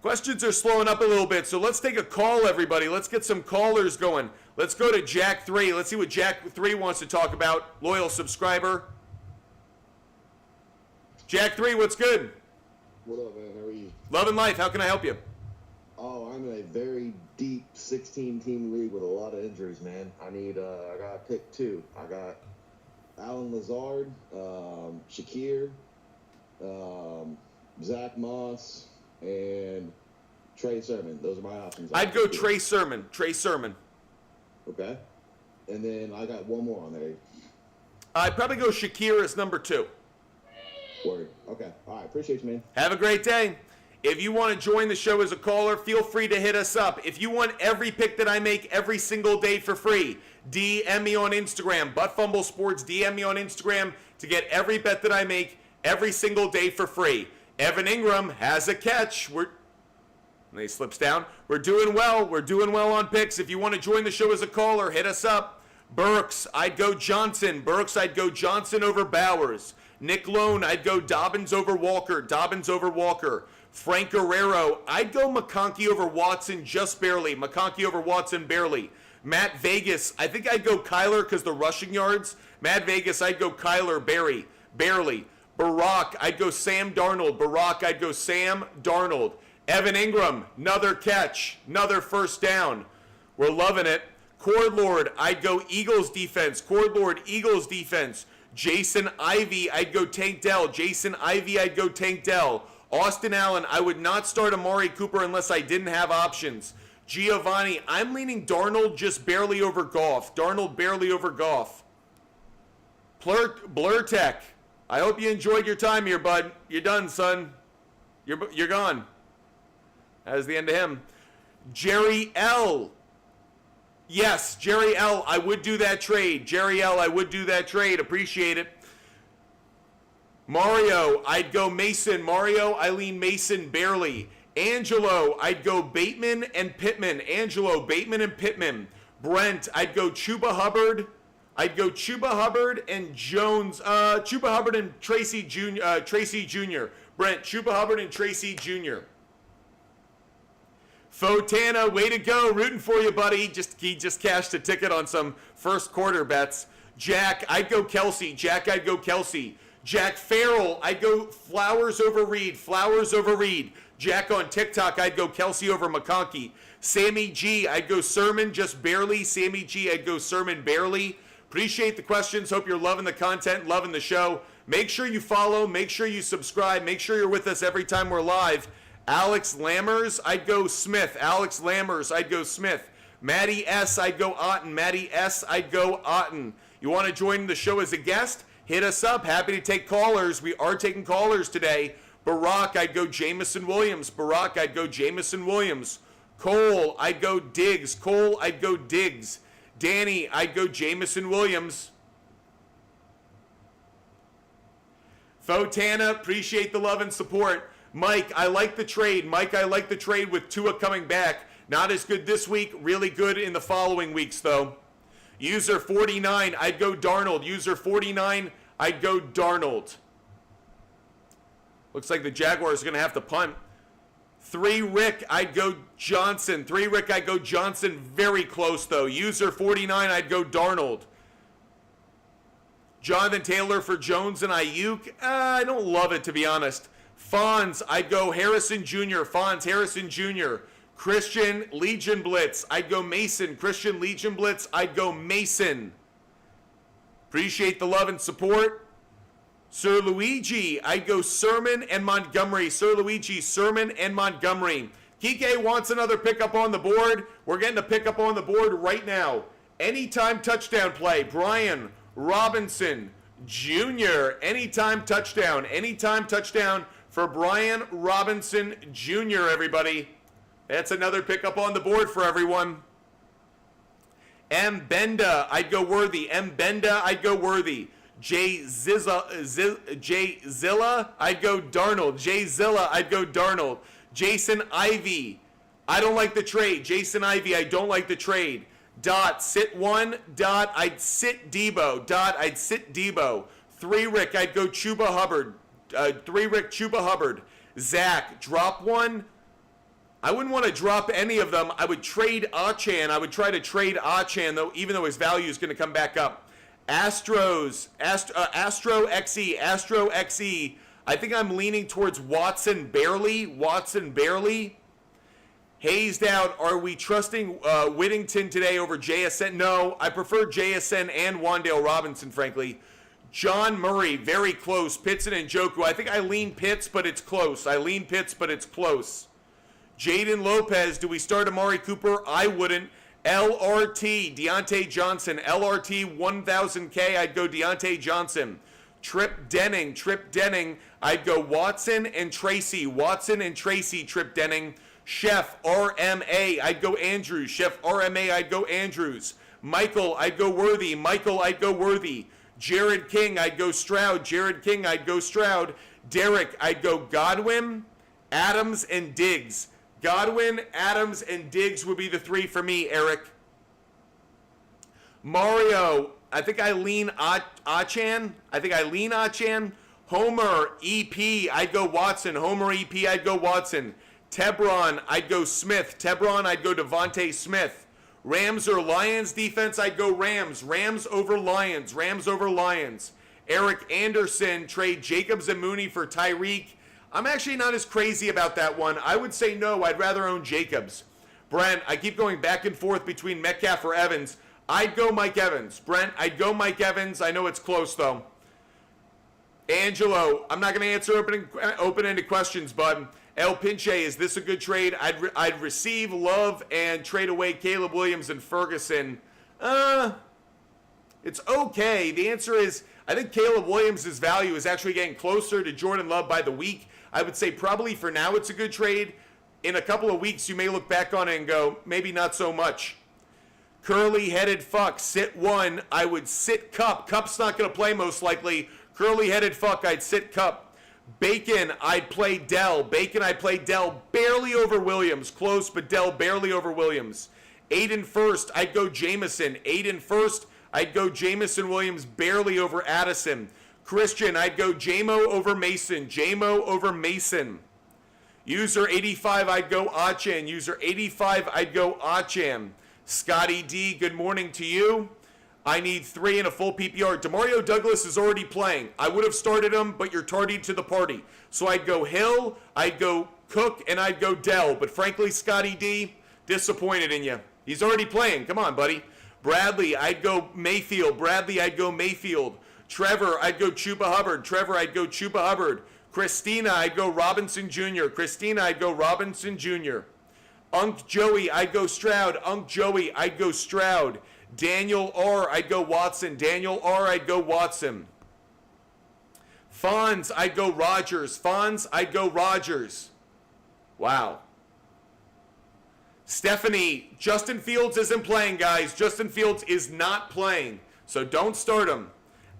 Questions are slowing up a little bit, so let's take a call, everybody. Let's get some callers going. Let's go to Jack 3. Let's see what Jack 3 wants to talk about. Loyal subscriber. Jack 3, what's good? What up, man? How are you? Loving life. How can I help you? Oh, I'm in a very deep 16-team league with a lot of injuries, man. I got to pick 2. I got Alan Lazard, Shakir, Zach Moss, and Trey Sermon. Those are my options. I'd go Trey Sermon. Trey Sermon. Okay. And then I got one more on there. I'd probably go Shakir as number 2. Word. Okay. All right. Appreciate you, man. Have a great day. If you want to join the show as a caller, feel free to hit us up. If you want every pick that I make every single day for free, DM me on Instagram, ButtFumble Sports, DM me on Instagram to get every bet that I make every single day for free. Evan Ingram has a catch. And he slips down. We're doing well. We're doing well on picks. If you want to join the show as a caller, hit us up. Burks, I'd go Johnson. Burks, I'd go Johnson over Bowers. Nick Lone, I'd go Dobbins over Walker. Dobbins over Walker. Frank Guerrero, I'd go McConkey over Watson just barely. McConkey over Watson barely. Matt Vegas, I think I'd go Kyler because the rushing yards. Matt Vegas, I'd go Kyler barely. Barack, I'd go Sam Darnold. Barack, I'd go Sam Darnold. Evan Ingram, another catch, another first down. We're loving it. Cord Lord, I'd go Eagles defense. Cord Lord, Eagles defense. Jason Ivey, I'd go Tank Dell. Jason Ivey, I'd go Tank Dell. Austin Allen, I would not start Amari Cooper unless I didn't have options. Giovanni, I'm leaning Darnold just barely over Goff. Darnold barely over Goff. Blur Tech, I hope you enjoyed your time here, bud. You're done, son. You're gone. That is the end of him. Jerry L. Yes, Jerry L. I would do that trade. Jerry L. I would do that trade. Appreciate it. Mario, I'd go Mason. Mario, I lean Mason barely. Angelo, I'd go Bateman and Pittman. Angelo, Bateman and Pittman. Brent, I'd go Chuba Hubbard. I'd go Chuba Hubbard and Jones. Chuba Hubbard and Tracy Jr. Brent, Chuba Hubbard and Tracy Jr. Fotana, way to go. Rooting for you, buddy. He just cashed a ticket on some first quarter bets. Jack, I'd go Kelsey. Jack, I'd go Kelsey. Jack Farrell, I'd go Flowers over Reed. Flowers over Reed. Jack on TikTok, I'd go Kelsey over McConkey. Sammy G, I'd go Sermon just barely. Sammy G, I'd go Sermon barely. Appreciate the questions. Hope you're loving the content, loving the show. Make sure you follow. Make sure you subscribe. Make sure you're with us every time we're live. Alex Lammers, I'd go Smith. Alex Lammers, I'd go Smith. Maddie S, I'd go Otten. Maddie S, I'd go Otten. You want to join the show as a guest? Hit us up. Happy to take callers. We are taking callers today. Barack, I'd go Jamison Williams. Barack, I'd go Jamison Williams. Cole, I'd go Diggs. Cole, I'd go Diggs. Danny, I'd go Jamison Williams. Fotana, appreciate the love and support. Mike, I like the trade. Mike, I like the trade with Tua coming back. Not as good this week, really good in the following weeks, though. User 49, I'd go Darnold. User 49, I'd go Darnold. Looks like the Jaguars are going to have to punt. 3 Rick, I'd go Johnson. 3 Rick, I'd go Johnson. Very close, though. User 49, I'd go Darnold. Jonathan Taylor for Jones and Ayuk. I don't love it, to be honest. Fonz, I'd go Harrison Jr. Fonz, Harrison Jr. Christian Legion Blitz, I'd go Mason. Christian Legion Blitz, I'd go Mason. Appreciate the love and support. Sir Luigi, I'd go Sermon and Montgomery. Sir Luigi, Sermon and Montgomery. Kike wants another pickup on the board. We're getting a pickup on the board right now. Anytime touchdown play. Brian Robinson Jr. Anytime touchdown. Anytime touchdown for Brian Robinson Jr., everybody. That's another pickup on the board for everyone. M. Benda, I'd go Worthy. M. Benda, I'd go Worthy. Jay Zilla, I'd go Darnold. Jay Zilla, I'd go Darnold. Jason Ivey, I don't like the trade. Jason Ivey, I don't like the trade. Dot, sit 1. Dot, I'd sit Debo. Dot, I'd sit Debo. 3 Rick, I'd go Chuba Hubbard. 3 Rick, Chuba Hubbard. Zach, drop 1. I wouldn't want to drop any of them. I would trade Achan. I would try to trade Achan, though, even though his value is going to come back up. Astro XE. I think I'm leaning towards Watson barely. Watson barely. Hazed out. Are we trusting Whittington today over JSN? No, I prefer JSN and Wan'Dale Robinson, frankly. John Murray, very close. Pitts and Njoku. I think I lean Pitts, but it's close. Jaden Lopez, do we start Amari Cooper? I wouldn't. LRT, Deontay Johnson. LRT 1000K, I'd go Deontay Johnson. Trip Denning, I'd go Watson and Tracy. Trip Denning. Chef RMA, I'd go Andrews. I'd go Andrews. Michael, I'd go Worthy. Jared King, I'd go Stroud. Derek, I'd go Godwin, Adams, and Diggs. Godwin, Adams, and Diggs would be the three for me, Eric. Mario, I think I lean Achan. Homer, EP, I'd go Watson. Tebron, I'd go Smith. I'd go Devontae Smith. Rams or Lions defense, I'd go Rams. Rams over Lions. Eric Anderson, trade Jacobs and Mooney for Tyreek. I'm actually not as crazy about that one. I would say no, I'd rather own Jacobs. Brent, I keep going back and forth between Metcalf or Evans. I'd go Mike Evans. Brent, I'd go Mike Evans. I know it's close, though. Angelo, I'm not going to answer open-ended questions, bud. El Pinche, is this a good trade? I'd receive Love and trade away Caleb Williams and Ferguson. It's okay. The answer is, I think Caleb Williams' value is actually getting closer to Jordan Love by the week. I would say probably for now it's a good trade. In a couple of weeks, you may look back on it and go, maybe not so much. Curly-headed fuck, sit one. I would sit Cup. Cup's not going to play most likely. Curly-headed fuck, I'd sit Cup. Bacon, I'd play Dell. Barely over Williams. Close, but Dell barely over Williams. Aiden first, I'd go Jameson. I'd go Jameson Williams barely over Addison. Christian, I'd go Jamo over Mason. User 85, I'd go Achan. Scotty D, good morning to you. I need 3 in a full PPR. Demario Douglas is already playing. I would have started him, but you're tardy to the party. So I'd go Hill, I'd go Cook, and I'd go Dell. But frankly, Scotty D, disappointed in you. He's already playing. Come on, buddy. Bradley, I'd go Mayfield. Trevor, I'd go Chuba Hubbard. Christina, I'd go Robinson Jr. Unk Joey, I'd go Stroud. Daniel R, I'd go Watson. Fonz, I'd go Rogers. Wow. Stephanie, Justin Fields isn't playing, guys. Justin Fields is not playing, so don't start him.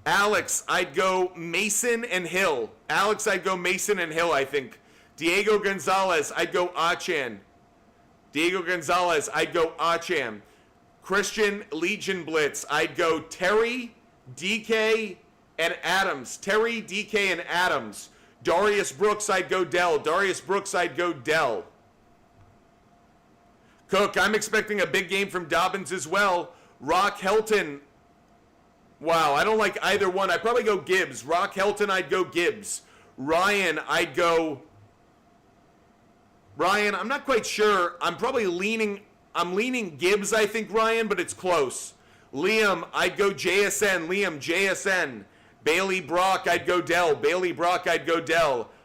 Alex, I'd go Mason and Hill, I think. Diego Gonzalez, I'd go Achan. Christian Legion Blitz, I'd go Terry, DK, and Adams. Darius Brooks, I'd go Dell. Cook, I'm expecting a big game from Dobbins as well. Rock Helton. Wow, I don't like either one. I'd probably go Gibbs. Rock Helton, I'd go Gibbs. Ryan, I'm not quite sure. I'm leaning Gibbs, I think, Ryan, but it's close. Liam, I'd go JSN. Bailey Brock, I'd go Dell.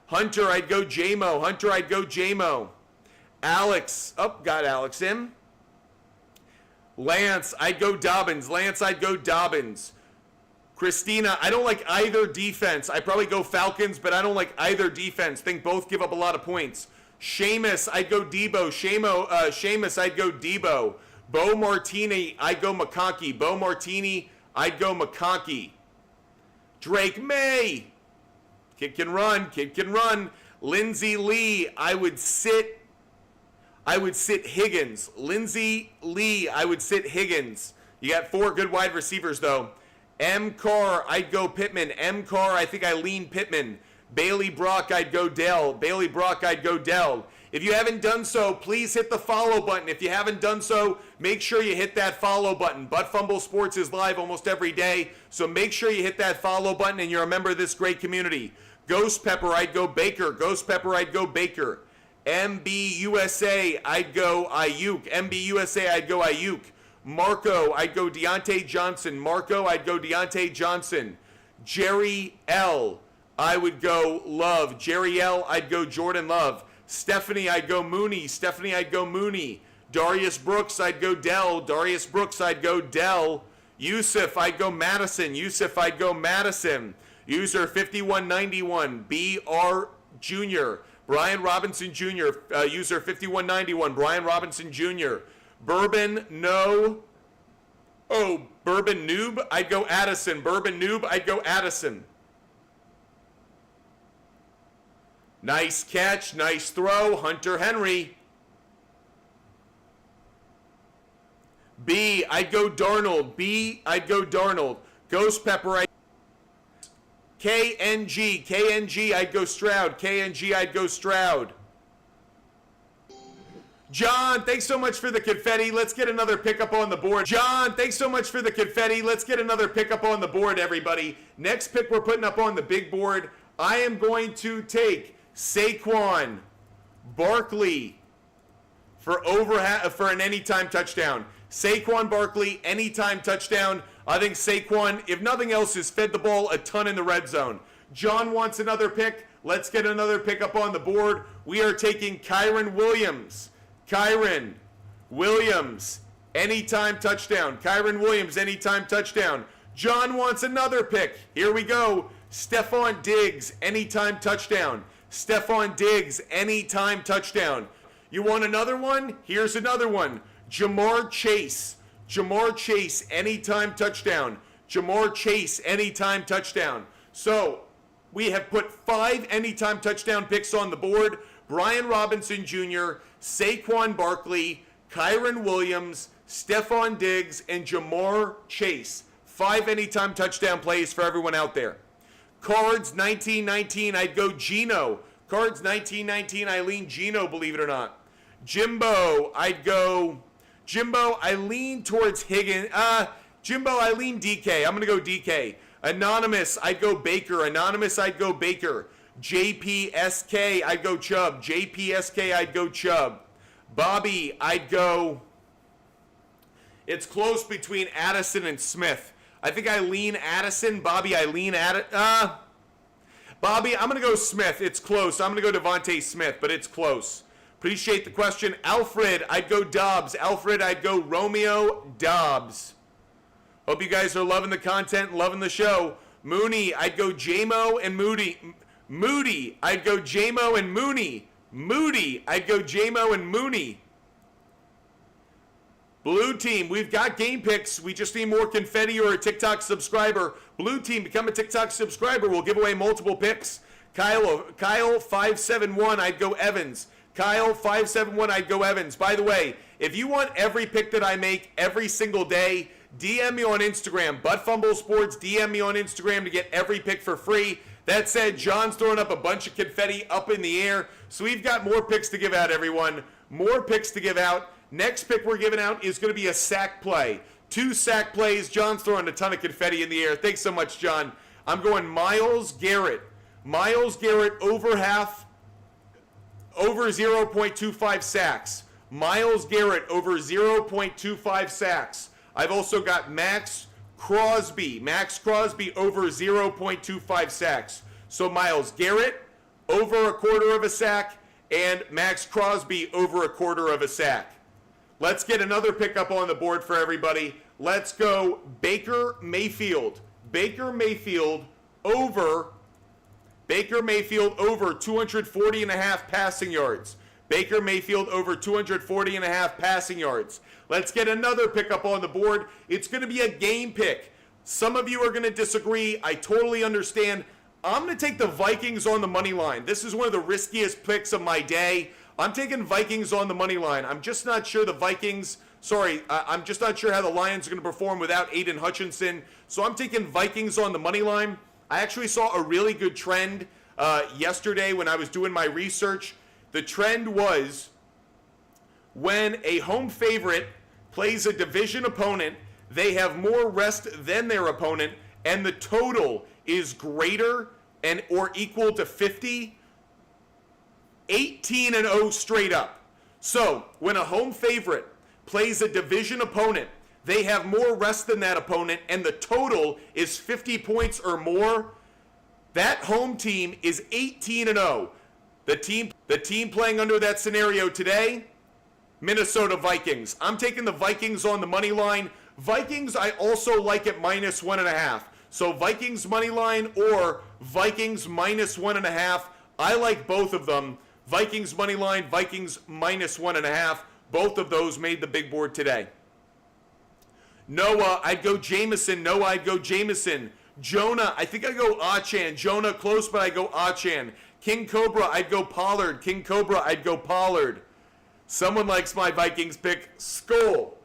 Hunter, I'd go Jamo. Alex, got Alex in. Lance, I'd go Dobbins. Christina, I don't like either defense. I'd probably go Falcons, but I don't like either defense. Think both give up a lot of points. Seamus, I'd go Debo. Seamus, I'd go Debo. Bo Martini, I'd go McConkey. Drake May. Kid can run. Lindsey Lee, I would sit Higgins. You got 4 good wide receivers, though. M. Carr, I'd go Pittman. I think I lean Pittman. Bailey Brock, I'd go Dell. If you haven't done so, please hit the follow button. If you haven't done so, make sure you hit that follow button. Butt Fumble Sports is live almost every day, so make sure you hit that follow button and you're a member of this great community. Ghost Pepper, I'd go Baker. MBUSA, I'd go Ayuk. Marco, I'd go Deontay Johnson. Jerry L, I would go Love. Jerry L, I'd go Jordan Love. Stephanie, I'd go Mooney. Stephanie, I'd go Mooney. Darius Brooks, I'd go Dell. Darius Brooks, I'd go Dell. Yusuf, I'd go Madison. Yusuf, I'd go Madison. User 5191, BR Jr. Brian Robinson Jr., user 5191, Brian Robinson Jr. Bourbon, no. Oh, Bourbon Noob, I'd go Addison. Bourbon Noob, I'd go Addison. Nice catch, nice throw, Hunter Henry. B, I'd go Darnold. B, I'd go Darnold. Ghost Pepper, KNG, KNG, I'd go Stroud. KNG, I'd go Stroud. John, thanks so much for the confetti. Let's get another pickup on the board. John, thanks so much for the confetti. Let's get another pickup on the board, everybody. Next pick we're putting up on the big board. I am going to take Saquon Barkley for an anytime touchdown. Saquon Barkley, anytime touchdown. I think Saquon, if nothing else, has fed the ball a ton in the red zone. John wants another pick. Let's get another pick up on the board. We are taking Kyren Williams. Kyren Williams, anytime touchdown. Kyren Williams, anytime touchdown. John wants another pick. Here we go. Stephon Diggs, anytime touchdown. Stephon Diggs, anytime touchdown. You want another one? Here's another one. Jamar Chase. Jamar Chase, anytime touchdown. Jamar Chase, anytime touchdown. So we have put 5 anytime touchdown picks on the board. Brian Robinson Jr., Saquon Barkley, Kyren Williams, Stephon Diggs, and Jamar Chase. 5 anytime touchdown plays for everyone out there. Cards 1919, I'd go Geno. Cards 1919, I lean Geno, believe it or not. Jimbo, I'd go Jimbo. I lean towards Higgins. Jimbo, I lean DK. I'm going to go DK. Anonymous, I'd go Baker. Anonymous, I'd go Baker. JPSK, I'd go Chubb. JPSK, I'd go Chubb. Bobby, I'd go. It's close between Addison and Smith. I think I lean Addison. Bobby, I lean Bobby, I'm going to go Smith. It's close. I'm going to go Devontae Smith, but it's close. Appreciate the question. Alfred, I'd go Dobbs. Alfred, I'd go Romeo Dobbs. Hope you guys are loving the content, loving the show. Mooney, I'd go J-Mo and Moody. Moody, I'd go J-Mo and Mooney. Moody, I'd go J-Mo and Mooney. Blue team, we've got game picks. We just need more confetti or a TikTok subscriber. Blue team, become a TikTok subscriber. We'll give away multiple picks. Kyle 571, I'd go Evans. Kyle 571, I'd go Evans. By the way, if you want every pick that I make every single day, DM me on Instagram. Butt Fumble Sports, DM me on Instagram to get every pick for free. That said, John's throwing up a bunch of confetti up in the air. So we've got more picks to give out, everyone. More picks to give out. Next pick we're giving out is going to be a sack play. 2 sack plays. John's throwing a ton of confetti in the air. Thanks so much, John. I'm going Myles Garrett. Myles Garrett over 0.25 sacks. Myles Garrett over 0.25 sacks. I've also got Max Crosby. Max Crosby over 0.25 sacks. So Myles Garrett over 1/4 of a sack and Max Crosby over 1/4 of a sack. Let's get another pickup on the board for everybody. Let's go Baker Mayfield. Baker Mayfield over 240.5 passing yards. Baker Mayfield over 240.5 passing yards. Let's get another pickup on the board. It's going to be a game pick. Some of you are going to disagree. I totally understand. I'm going to take the Vikings on the money line. This is one of the riskiest picks of my day. I'm taking Vikings on the money line. I'm just not sure I'm just not sure how the Lions are going to perform without Aiden Hutchinson. So I'm taking Vikings on the money line. I actually saw a really good trend yesterday when I was doing my research. The trend was when a home favorite plays a division opponent, they have more rest than their opponent, and the total is greater and or equal to 50, 18-0 straight up. So when a home favorite plays a division opponent, they have more rest than that opponent, and the total is 50 points or more, that home team is 18-0. The team playing under that scenario today, Minnesota Vikings. I'm taking the Vikings on the money line. Vikings, I also like at -1.5. So Vikings money line or Vikings -1.5. I like both of them. Vikings money line, Vikings -1.5. Both of those made the big board today. Noah, I'd go Jameson. Noah, I'd go Jameson. Jonah, I think I'd go Achan. Jonah, close, but I go Achan. King Cobra, I'd go Pollard. King Cobra, I'd go Pollard. Someone likes my Vikings pick. Skull.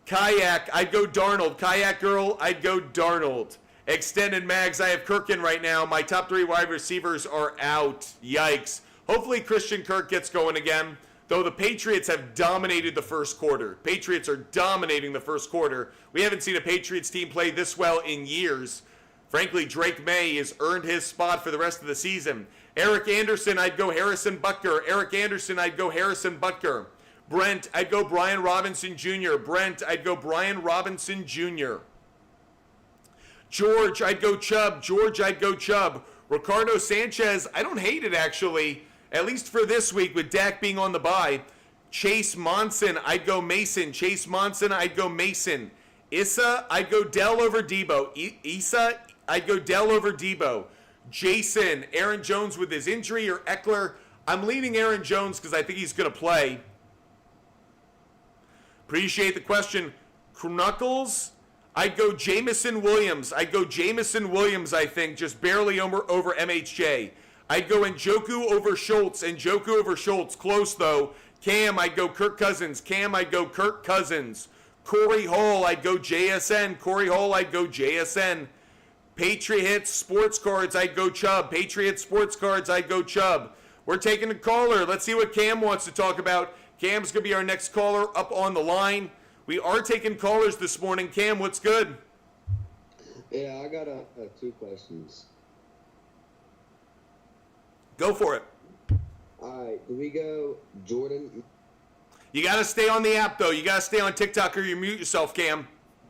Kayak, I'd go Darnold. Kayak Girl, I'd go Darnold. Extended Mags, I have Kirk in right now. My top 3 wide receivers are out. Yikes. Hopefully Christian Kirk gets going again. Though the Patriots have dominated the first quarter. Patriots are dominating the first quarter. We haven't seen a Patriots team play this well in years. Frankly, Drake May has earned his spot for the rest of the season. Eric Anderson, I'd go Harrison Butker. Eric Anderson, I'd go Harrison Butker. Brent, I'd go Brian Robinson Jr. Brent, I'd go Brian Robinson Jr. George, I'd go Chubb. George, I'd go Chubb. Ricardo Sanchez, I don't hate it actually. At least for this week with Dak being on the bye. Chase Monson, I'd go Mason. Chase Monson, I'd go Mason. Issa, I'd go Dell over Debo. Issa, I'd go Dell over Debo. Jason, Aaron Jones with his injury or Eckler. I'm leaning Aaron Jones because I think he's going to play. Appreciate the question. Knuckles, I'd go Jamison Williams. I'd go Jamison Williams, I think, just barely over MHJ. I'd go Njoku over Schultz. Njoku over Schultz. Close, though. Cam, I'd go Kirk Cousins. Cam, I'd go Kirk Cousins. Corey Hall, I'd go JSN. Corey Hall, I'd go JSN. Patriots Sports Cards, I'd go Chubb. Patriots Sports Cards, I'd go Chubb. We're taking a caller. Let's see what Cam wants to talk about. Cam's going to be our next caller up on the line. We are taking callers this morning. Cam, what's good? Yeah, I got 2 questions. Go for it. All right, do we go Jordan? You got to stay on the app, though. You got to stay on TikTok or you mute yourself, Cam.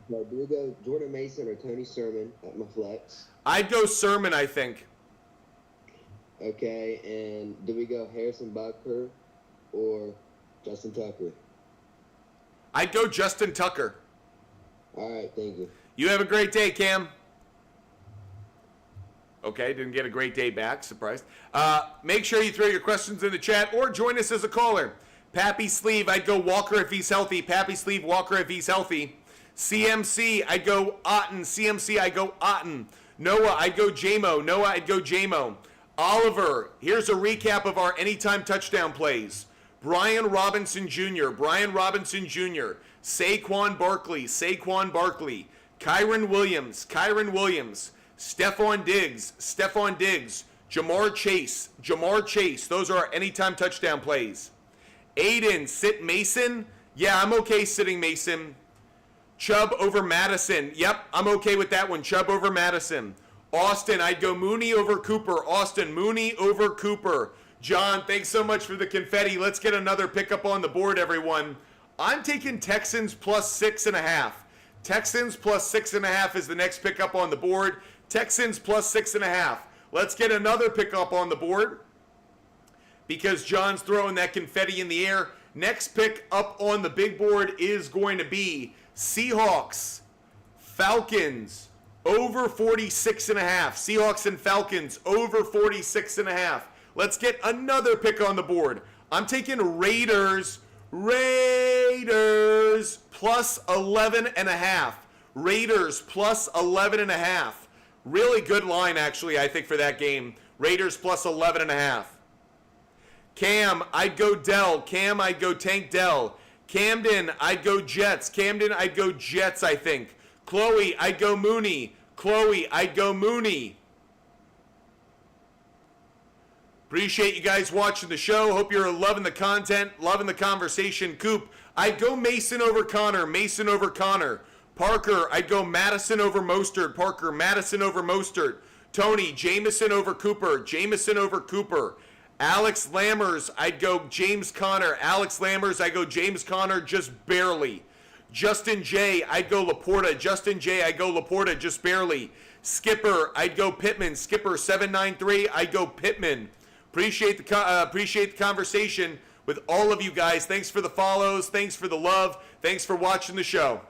No, do we go Jordan Mason or Tony Sermon at my flex? I'd go Sermon, I think. Okay, and do we go Harrison Butker or Justin Tucker? I'd go Justin Tucker. All right, thank you. You have a great day, Cam. Okay, didn't get a great day back. Surprised. Make sure you throw your questions in the chat or join us as a caller. Pappy Sleeve, I'd go Walker if he's healthy. Pappy Sleeve, Walker if he's healthy. CMC, I'd go Otten. CMC, I'd go Otten. Noah, I'd go Jamo. Noah, I'd go Jamo. Oliver, here's a recap of our anytime touchdown plays. Brian Robinson Jr., Brian Robinson Jr., Saquon Barkley, Saquon Barkley, Kyron Williams, Kyron Williams, Stephon Diggs, Stephon Diggs, Jamar Chase, Jamar Chase. Those are our anytime touchdown plays. Aiden, sit Mason. Yeah, I'm okay sitting Mason. Chubb over Madison. Yep, I'm okay with that one. Chubb over Madison. Austin, I'd go Mooney over Cooper. Austin, Mooney over Cooper. John, thanks so much for the confetti. Let's get another pickup on the board, everyone. I'm taking Texans plus 6.5. Texans plus 6.5 is the next pickup on the board. Texans plus 6.5. Let's get another pickup on the board because John's throwing that confetti in the air. Next pick up on the big board is going to be Seahawks, Falcons, over 46.5. Seahawks and Falcons, over 46.5. Let's get another pick on the board. I'm taking Raiders plus 11.5. Raiders plus 11.5. Really good line, actually, I think, for that game. Raiders plus 11.5. Cam, I'd go Dell. Cam, I'd go Tank Dell. Camden, I'd go Jets. Camden, I'd go Jets, I think. Chloe, I'd go Mooney. Chloe, I'd go Mooney. Appreciate you guys watching the show. Hope you're loving the content, loving the conversation. Coop, I'd go Mason over Connor. Mason over Connor. Parker, I'd go Madison over Mostert. Parker, Madison over Mostert. Tony, Jameson over Cooper. Jameson over Cooper. Alex Lammers, I'd go James Conner. Alex Lammers, I go James Conner just barely. Justin J, I'd go Laporta. Justin J, I'd go Laporta just barely. Skipper, I'd go Pittman. Skipper 793, I'd go Pittman. Appreciate the conversation with all of you guys. Thanks for the follows. Thanks for the love. Thanks for watching the show.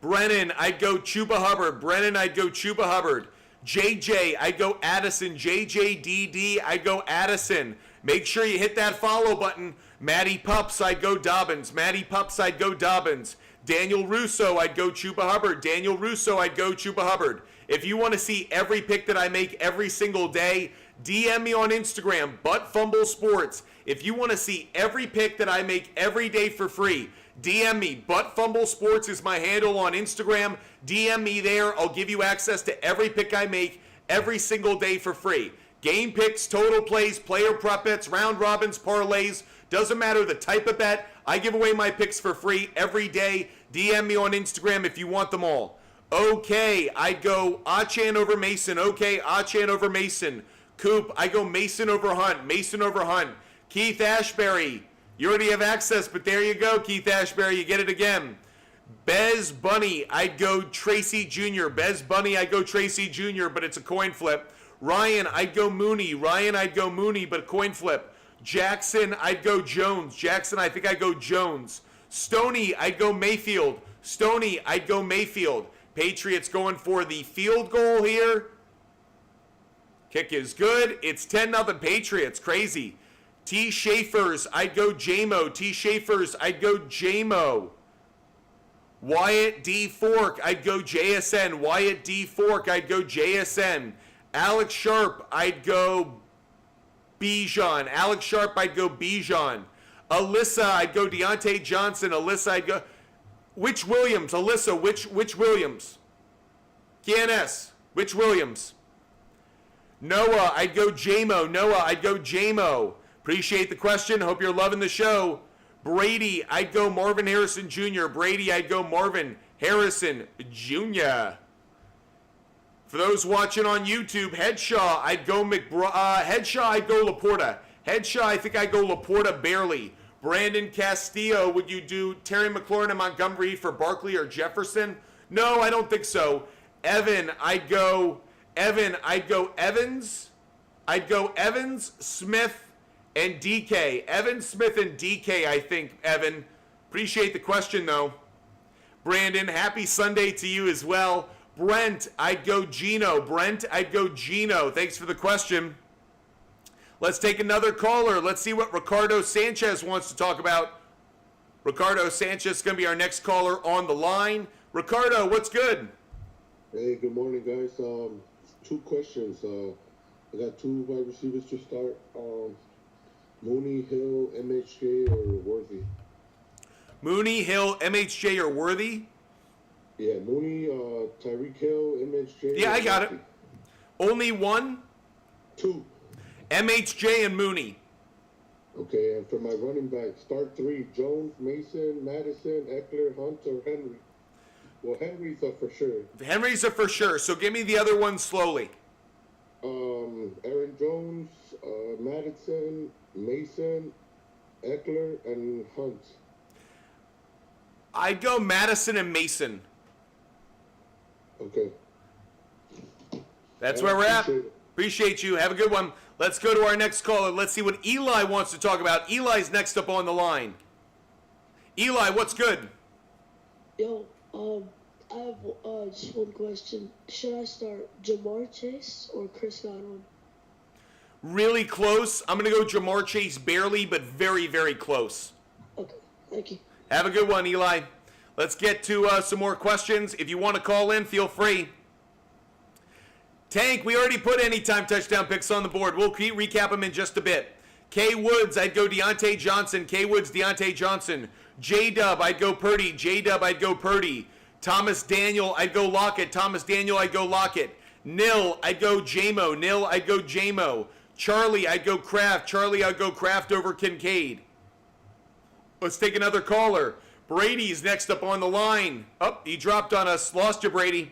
Brennan, I'd go Chuba Hubbard. Brennan, I'd go Chuba Hubbard. JJ, I'd go Addison. JJDD, I'd go Addison. Make sure you hit that follow button. Matty Pups, I'd go Dobbins. Matty Pups, I'd go Dobbins. Daniel Russo, I'd go Chuba Hubbard. Daniel Russo, I'd go Chuba Hubbard. If you want to see every pick that I make every single day, DM me on Instagram, Butt Sports. If you want to see every pick that I make every day for free, DM me. Butt Sports is my handle on Instagram. DM me there. I'll give you access to every pick I make every single day for free. Game picks, total plays, player prop bets, round robins, parlays. Doesn't matter the type of bet. I give away my picks for free every day. DM me on Instagram if you want them all. Okay, I'd go Achan over Mason. Okay, Achan over Mason. Coop, I go Mason over Hunt. Mason over Hunt. Keith Ashbury, you already have access, but there you go, Keith Ashbury. You get it again. Bez Bunny, I'd go Tracy Jr. Bez Bunny, I'd go Tracy Jr., but it's a coin flip. Ryan, I'd go Mooney. Ryan, I'd go Mooney, but a coin flip. Jackson, I'd go Jones. Jackson, I think I'd go Jones. Stoney, I'd go Mayfield. Stoney, I'd go Mayfield. Patriots going for the field goal here. Kick is good. It's 10-0 Patriots. Crazy. T. Schaefer's, I'd go J-Mo. T. Schaefer's, I'd go J-Mo. Wyatt D. Fork, I'd go JSN. Wyatt D. Fork, I'd go JSN. Alex Sharp, I'd go Bijan. Alex Sharp, I'd go Bijan. Alyssa, I'd go Deontay Johnson. Alyssa, I'd go... Which Williams? Alyssa, which Williams? KNS, which Williams? Noah, I'd go J-Mo. Noah, I'd go J-Mo. Appreciate the question. Hope you're loving the show. Brady, I'd go Marvin Harrison Jr. Brady, I'd go Marvin Harrison Jr. For those watching on YouTube, Headshaw, I'd go Headshaw, I'd go Laporta. Headshaw, I think I'd go Laporta barely. Brandon Castillo, would you do Terry McLaurin and Montgomery for Barkley or Jefferson? No, I don't think so. Evan, I'd go Evans. I'd go Evans, Smith, and DK. Evans, Smith, and DK, I think, Evan. Appreciate the question, though. Brandon, happy Sunday to you as well. Brent, I'd go Gino. Brent, I'd go Gino. Thanks for the question. Let's take another caller. Let's see what Ricardo Sanchez wants to talk about. Ricardo Sanchez is going to be our next caller on the line. Ricardo, what's good? Hey, good morning, guys. Two questions. I got two wide receivers to start. Mooney, Hill, MHJ, or Worthy? Mooney, Hill, MHJ, or Worthy? Yeah, Mooney, Tyreek Hill, MHJ. Yeah, I got it. Only one? Two. MHJ and Mooney. Okay, and for my running back, start three: Jones, Mason, Madison, Eckler, Hunt, or Henry. Well, Henry's a for sure. Henry's a for sure, so give me the other one slowly. Aaron Jones, Madison, Mason, Eckler, and Hunt. I'd go Madison and Mason. Okay. That's where we're at. Appreciate you. Have a good one. Let's go to our next caller. Let's see what Eli wants to talk about. Eli's next up on the line. Eli, what's good? Yo, I have just one question. Should I start Jamar Chase or Chris Godwin? Really close. I'm going to go Jamar Chase barely, but very, very close. Okay, thank you. Have a good one, Eli. Let's get to some more questions. If you want to call in, feel free. Tank, we already put anytime touchdown picks on the board. We'll recap them in just a bit. K. Woods, I'd go Deontay Johnson. K. Woods, Deontay Johnson. J-Dub, I'd go Purdy. J-Dub, I'd go Purdy. Thomas Daniel, I'd go Lockett. Thomas Daniel, I'd go Lockett. Nil, I'd go J-Mo. Nil, I'd go J-Mo. Charlie, I'd go Kraft. Charlie, I'd go Kraft over Kincaid. Let's take another caller. Brady's next up on the line. Oh, he dropped on us. Lost you, Brady.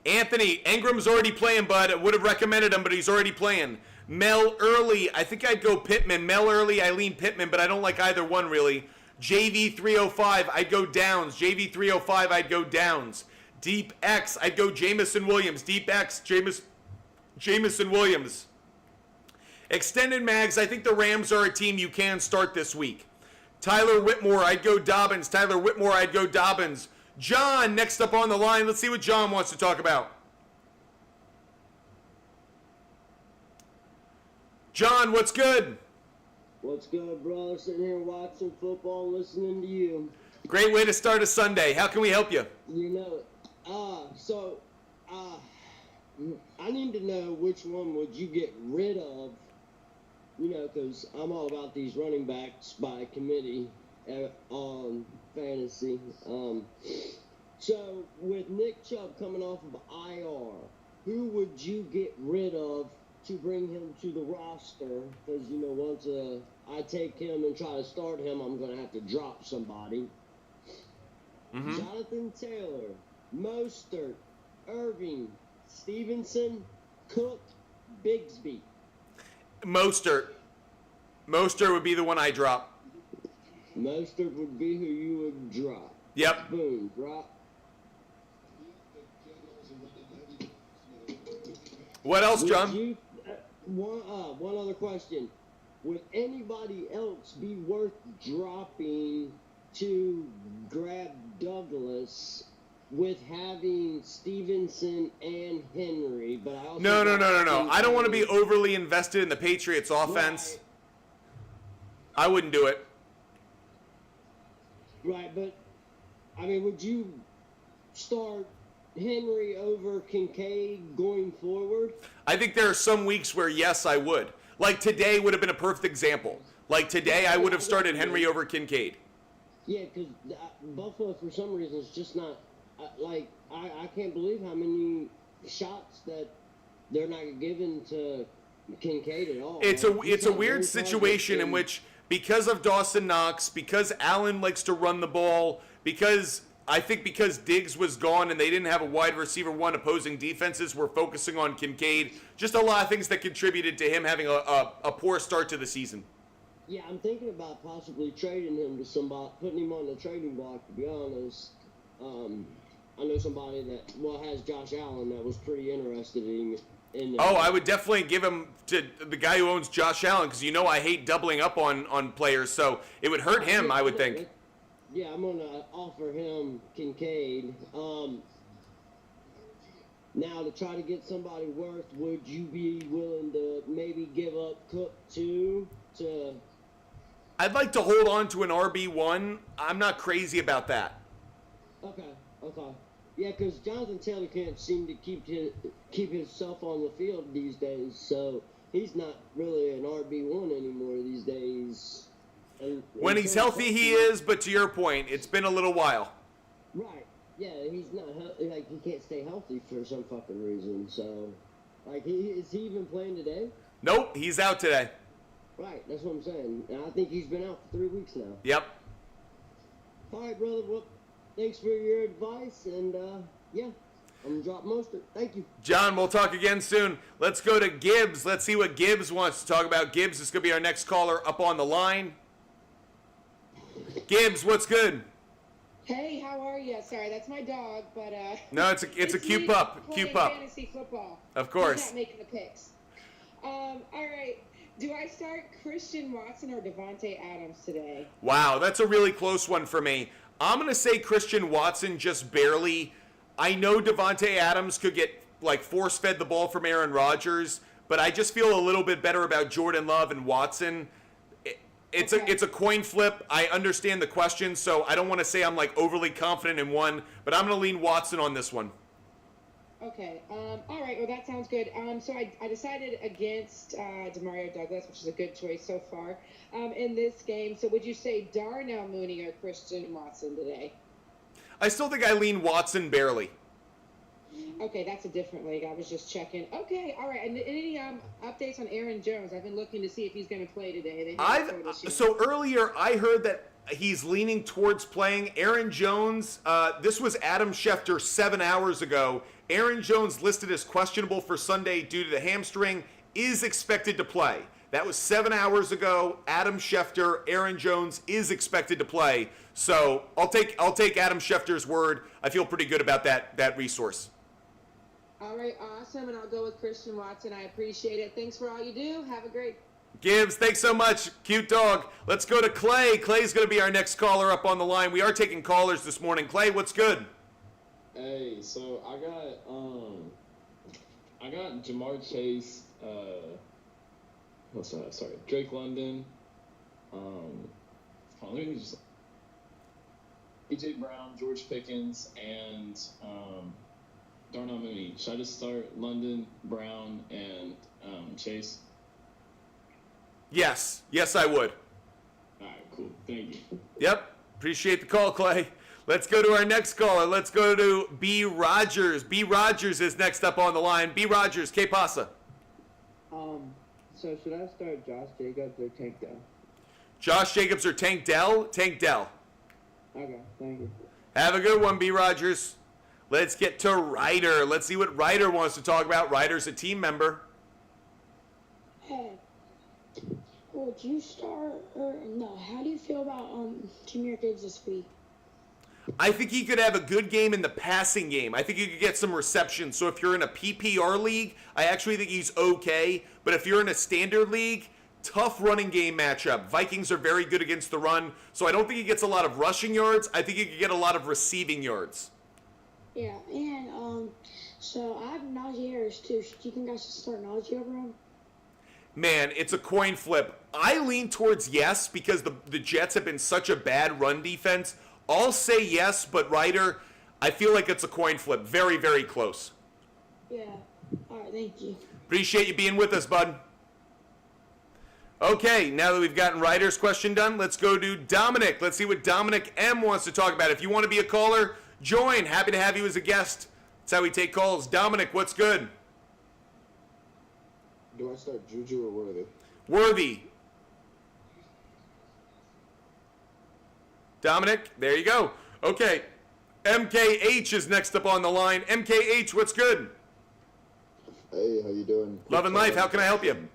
Anthony, Ingram's already playing, bud. I would have recommended him, but he's already playing. Mel Early, I think I'd go Pittman. Mel Early, I lean Pittman, but I don't like either one really. JV 305, I'd go Downs. JV 305, I'd go Downs. Deep X, I'd go Jamison Williams. Deep X, Jamison Williams. Extended Mags, I think the Rams are a team you can start this week. Tyler Whitmore, I'd go Dobbins. Tyler Whitmore, I'd go Dobbins. John, next up on the line. Let's see what John wants to talk about. John, what's good? What's good, bro? Sitting here watching football, listening to you. Great way to start a Sunday. How can we help you? You know it. I need to know which one would you get rid of, because I'm all about these running backs by committee on fantasy. So with Nick Chubb coming off of IR, who would you get rid of to bring him to the roster? Because, once I take him and try to start him, I'm going to have to drop somebody. Mm-hmm. Jonathan Taylor, Mostert, Irving, Stevenson, Cook, Bigsby. Mostert would be the one I drop. Mostert would be who you would drop. Yep. Boom, drop. What else, John? One other question. Would anybody else be worth dropping to grab Douglas with having Stevenson and Henry? But I also No. I don't want to be overly invested in the Patriots offense. Right. I wouldn't do it. Right, but, would you start Henry over Kincaid going forward? I think there are some weeks where, yes, I would. Like today would have been a perfect example. Like today, I would have started Henry over Kincaid. Yeah, because Buffalo, for some reason, is just not, I can't believe how many shots that they're not giving to Kincaid at all. It's a weird situation in which, because of Dawson Knox, because Allen likes to run the ball, because Diggs was gone and they didn't have a wide receiver one, opposing defenses were focusing on Kincaid. Just a lot of things that contributed to him having a poor start to the season. Yeah, I'm thinking about possibly trading him to somebody, putting him on the trading block, to be honest. I know somebody that, has Josh Allen that was pretty interested in I would definitely give him to the guy who owns Josh Allen, because I hate doubling up on players, so it would hurt him, I would think. Yeah, I'm going to offer him Kincaid. Now, to try to get somebody worth, would you be willing to maybe give up Cook too? I'd like to hold on to an RB1. I'm not crazy about that. Okay. Yeah, because Jonathan Taylor can't seem to keep himself on the field these days, so he's not really an RB1 anymore these days. When he's healthy, he is, but to your point, it's been a little while. Right. Yeah, he's not, he can't stay healthy for some fucking reason, so, is he even playing today? Nope, he's out today. Right, that's what I'm saying. And I think he's been out for 3 weeks now. Yep. All right, brother, well, thanks for your advice, and, I'm going to drop Mostert. Thank you. John, we'll talk again soon. Let's go to Gibbs. Let's see what Gibbs wants to talk about. Gibbs is going to be our next caller up on the line. Gibbs, what's good? Hey, how are you? Sorry, that's my dog, but no, it's a cute pup. Cute pup. Fantasy football. Of course. He's not making the picks. All right. Do I start Christian Watson or Devontae Adams today? Wow, that's a really close one for me. I'm gonna say Christian Watson just barely. I know Devontae Adams could get force-fed the ball from Aaron Rodgers, but I just feel a little bit better about Jordan Love and Watson. It's a coin flip. I understand the question, so I don't want to say I'm overly confident in one, but I'm going to lean Watson on this one. Okay. All right. Well, that sounds good. So I decided against Demario Douglas, which is a good choice so far in this game. So would you say Darnell Mooney or Christian Watson today? I still think I lean Watson barely. Okay, that's a different league. I was just checking. Okay, all right. And any updates on Aaron Jones? I've been looking to see if he's going to play today. So earlier I heard that he's leaning towards playing. Aaron Jones, this was Adam Schefter 7 hours ago. Aaron Jones listed as questionable for Sunday due to the hamstring. is expected to play. That was 7 hours ago. Adam Schefter, Aaron Jones is expected to play. So I'll take Adam Schefter's word. I feel pretty good about that resource. All right, awesome. And I'll go with Christian Watson. I appreciate it. Thanks for all you do. Have a great Gibbs, thanks so much. Cute dog. Let's go to Clay. Clay's going to be our next caller up on the line. We are taking callers this morning. Clay, what's good? Hey, so I got Jamar Chase, Drake London, let me just AJ Brown, George Pickens, and Darnell Mooney. Should I just start London, Brown, and Chase? Yes, I would. All right, cool. Thank you. Yep, appreciate the call, Clay. Let's go to our next caller. Let's go to B. Rogers. B. Rogers is next up on the line. B. Rogers, que pasa? So should I start Josh Jacobs or Tank Dell? Josh Jacobs or Tank Dell? Tank Dell. Okay, thank you. Have a good one, B. Rogers. Let's get to Ryder. Let's see what Ryder wants to talk about. Ryder's a team member. Hey, would you start or no? How do you feel about Jahmyr Gibbs this week? I think he could have a good game in the passing game. I think he could get some receptions. So if you're in a PPR league, I actually think he's okay. But if you're in a standard league, tough running game matchup. Vikings are very good against the run. So I don't think he gets a lot of rushing yards. I think he could get a lot of receiving yards. Yeah, and so I have Najee Harris too. Do you think I should start Najee over him? Man, it's a coin flip. I lean towards yes because the Jets have been such a bad run defense. I'll say yes, but Ryder, I feel like it's a coin flip. Very, very close. Yeah. All right, thank you. Appreciate you being with us, bud. Okay, now that we've gotten Ryder's question done, let's go to Dominic. Let's see what Dominic M wants to talk about. If you want to be a caller, join. Happy to have you as a guest. That's how we take calls. Dominic, what's good? Do I start Juju or Worthy? Worthy. Dominic, there you go. Okay, MKH is next up on the line. MKH, what's good? Hey, how you doing? Love and life, how can I help you?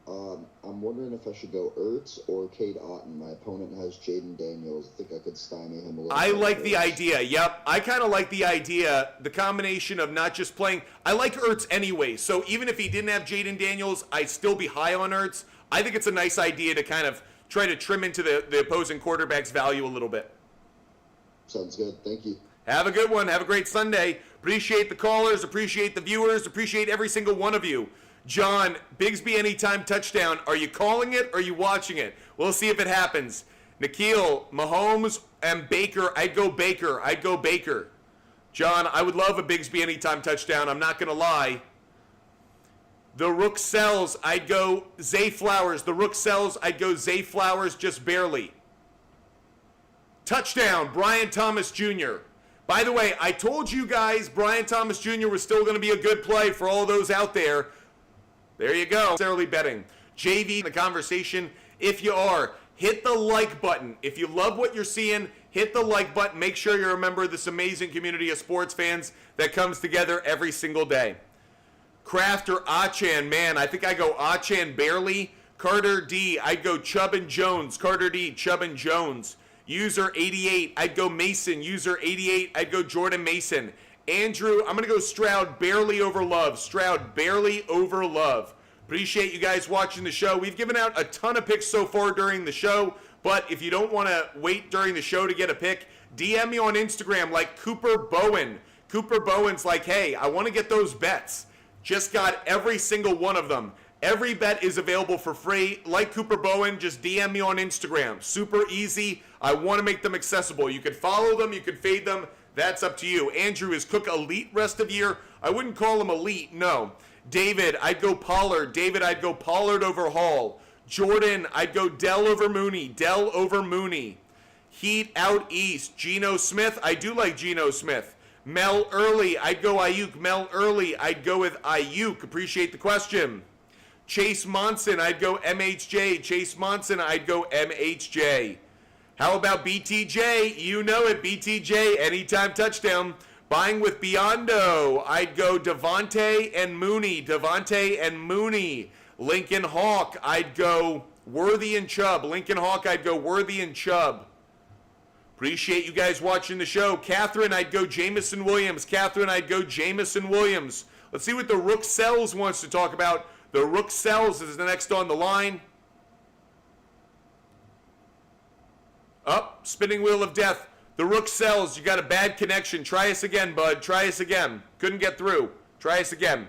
I'm wondering if I should go Ertz or Cade Otton. My opponent has Jaden Daniels. I think I could stymie him a little I bit. like the idea. Yep. I kind of like the idea, the combination of not just playing. I like Ertz anyway, so even if he didn't have Jaden Daniels, I'd still be high on Ertz. I think it's a nice idea to kind of try to trim into the opposing quarterback's value a little bit. Sounds good. Thank you. Have a good one. Have a great Sunday. Appreciate the callers. Appreciate the viewers. Appreciate every single one of you. John, Bigsby anytime touchdown. Are you calling it or are you watching it? We'll see if it happens. Nikhil, Mahomes, and Baker. I'd go Baker. I'd go Baker. John, I would love a Bigsby anytime touchdown. I'm not going to lie. The Rook sells. I'd go Zay Flowers. The Rook sells. I'd go Zay Flowers just barely. Touchdown, Brian Thomas Jr. By the way, I told you guys Brian Thomas Jr. was still going to be a good play for all those out there. There you go. Necessarily betting. JV, the conversation. If you are, hit the like button. If you love what you're seeing, hit the like button. Make sure you're a member of this amazing community of sports fans that comes together every single day. Kraft or Achan, man, I think I go Achan barely. Carter D, I'd go Chubb and Jones. Carter D, Chubb and Jones. User 88, I'd go Mason. User 88, I'd go Jordan Mason. Andrew, I'm going to go Stroud barely over Love. Stroud barely over Love. Appreciate you guys watching the show. We've given out a ton of picks so far during the show, but if you don't want to wait during the show to get a pick, DM me on Instagram like Cooper Bowen. Cooper Bowen's like, hey, I want to get those bets. Just got every single one of them. Every bet is available for free. Like Cooper Bowen, just DM me on Instagram. Super easy. I want to make them accessible. You can follow them. You can fade them. That's up to you. Andrew, is Cook elite rest of year? I wouldn't call him elite, no. David, I'd go Pollard. David, I'd go Pollard over Hall. Jordan, I'd go Dell over Mooney. Dell over Mooney. Heat out east. Geno Smith, I do like Geno Smith. Mel Early, I'd go Ayuk. Mel Early, I'd go with Ayuk. Appreciate the question. Chase Monson, I'd go MHJ. Chase Monson, I'd go MHJ. How about BTJ? You know it, BTJ, anytime touchdown. Buying with Biondo, I'd go Devontae and Mooney. Devontae and Mooney. Lincoln Hawk, I'd go Worthy and Chubb. Lincoln Hawk, I'd go Worthy and Chubb. Appreciate you guys watching the show. Catherine, I'd go Jamison Williams. Catherine, I'd go Jamison Williams. Let's see what the Rook Sells wants to talk about. The Rook Sells is the next on the line. Up, spinning wheel of death. The Rook Sells. You got a bad connection. Try us again, bud. Try us again. Couldn't get through. Try us again.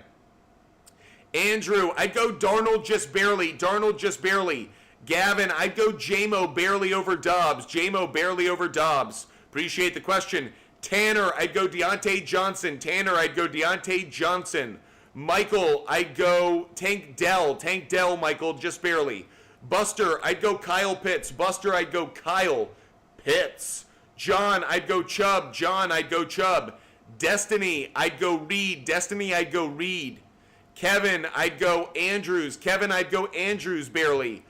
Andrew, I'd go Darnold just barely. Darnold just barely. Gavin, I'd go J-Mo barely over Dobbs. J-Mo barely over Dobbs. Appreciate the question. Tanner, I'd go Deontay Johnson. Tanner, I'd go Deontay Johnson. Michael, I'd go Tank Dell. Tank Dell, Michael, just barely. Buster, I'd go Kyle Pitts. Buster, I'd go Kyle Pitts. John, I'd go Chubb. John, I'd go Chubb. Destiny, I'd go Reed. Destiny, I'd go Reed. Kevin, I'd go Andrews. Kevin, I'd go Andrews barely.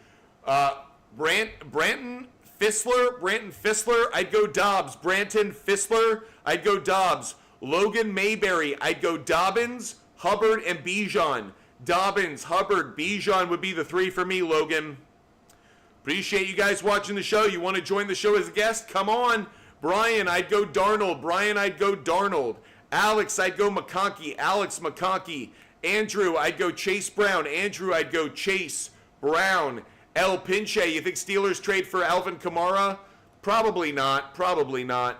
Branton Fissler, I'd go Dobbs. Branton Fissler, I'd go Dobbs. Logan Mayberry, I'd go Dobbins, Hubbard, and Bijan. Dobbins, Hubbard, Bijan would be the three for me, Logan. Appreciate you guys watching the show. You want to join the show as a guest? Come on. Brian, I'd go Darnold. Brian, I'd go Darnold. Alex, I'd go McConkey. Alex McConkey. Andrew, I'd go Chase Brown. Andrew, I'd go Chase Brown. El Pinche, you think Steelers trade for Alvin Kamara? Probably not. Probably not.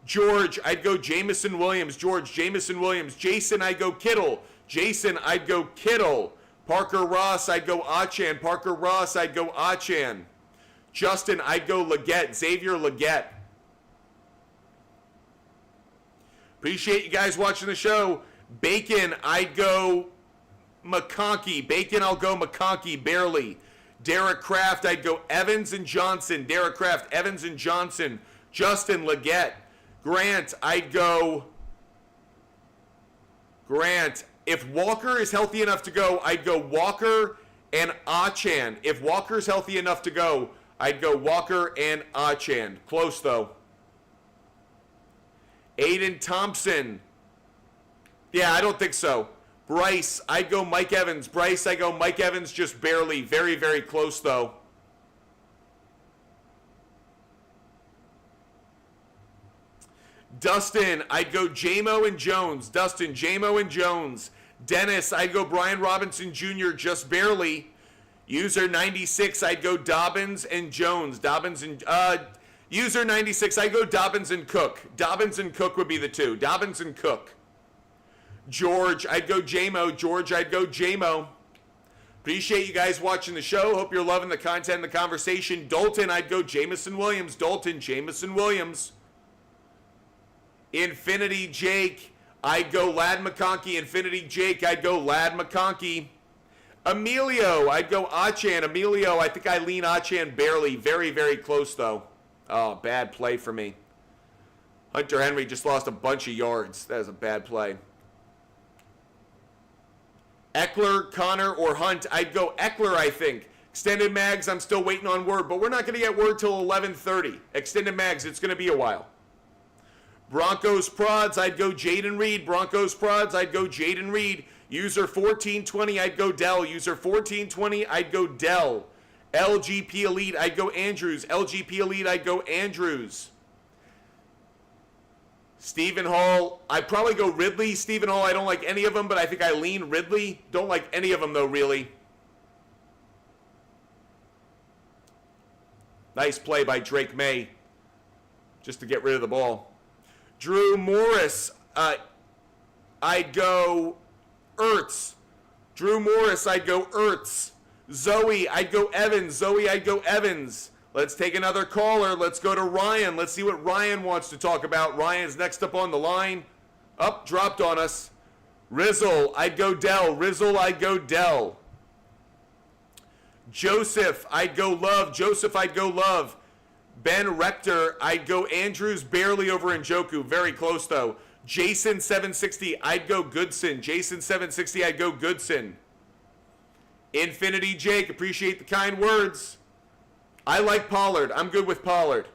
George, I'd go Jamison Williams. George, Jamison Williams. Jason, I'd go Kittle. Jason, I'd go Kittle. Parker Ross, I'd go Achan. Parker Ross, I'd go Achan. Justin, I'd go Leggett. Xavier Leggett. Appreciate you guys watching the show. Bacon, I'd go McConkey. Bacon, I'll go McConkey, barely. Derek Kraft, I'd go Evans and Johnson. Derek Kraft, Evans and Johnson. Justin Leggett. Grant, I'd go Grant. If Walker is healthy enough to go, I'd go Walker and Achan. If Walker's healthy enough to go, I'd go Walker and Achan. Close, though. Aiden Thompson. Yeah, I don't think so. Bryce, I'd go Mike Evans. Bryce, I go Mike Evans just barely. Very, very close, though. Dustin, I'd go J-Mo and Jones. Dustin, J-Mo and Jones. Dennis, I'd go Brian Robinson Jr. just barely. User 96, I'd go Dobbins and Jones. Dobbins and User 96, I'd go Dobbins and Cook. Dobbins and Cook would be the two. Dobbins and Cook. George, I'd go J-Mo. George, I'd go J-Mo. Appreciate you guys watching the show. Hope you're loving the content and the conversation. Dalton, I'd go Jamison Williams. Dalton, Jamison Williams. Infinity Jake, I'd go Lad McConkey. Infinity Jake, I'd go Lad McConkey. Emilio, I'd go Achan. Emilio, I think I lean Achan barely. Very, very close, though. Oh, bad play for me. Hunter Henry just lost a bunch of yards. That is a bad play. Eckler, Connor, or Hunt. I'd go Eckler, I think. Extended Mags, I'm still waiting on word, but we're not going to get word till 11:30. Extended Mags, it's going to be a while. Broncos Prods, I'd go Jaden Reed. Broncos Prods, I'd go Jaden Reed. User 1420, I'd go Dell. User 1420, I'd go Dell. LGP Elite, I'd go Andrews. LGP Elite, I'd go Andrews. Stephen Hall, I'd probably go Ridley. Stephen Hall, I don't like any of them, but I think I lean Ridley. Don't like any of them, though, really. Nice play by Drake May, just to get rid of the ball. Drew Morris, I'd go Ertz. Drew Morris, I'd go Ertz. Zoe, I'd go Evans. Zoe, I'd go Evans. Let's take another caller. Let's go to Ryan. Let's see what Ryan wants to talk about. Ryan's next up on the line. Up, dropped on us. Rizzle, I'd go Dell. Rizzle, I'd go Dell. Joseph, I'd go Love. Joseph, I'd go Love. Ben Rector, I'd go Andrews barely over Njoku. Very close, though. Jason 760, I'd go Goodson. Jason 760, I'd go Goodson. Infinity Jake, appreciate the kind words. I like Pollard. I'm good with Pollard.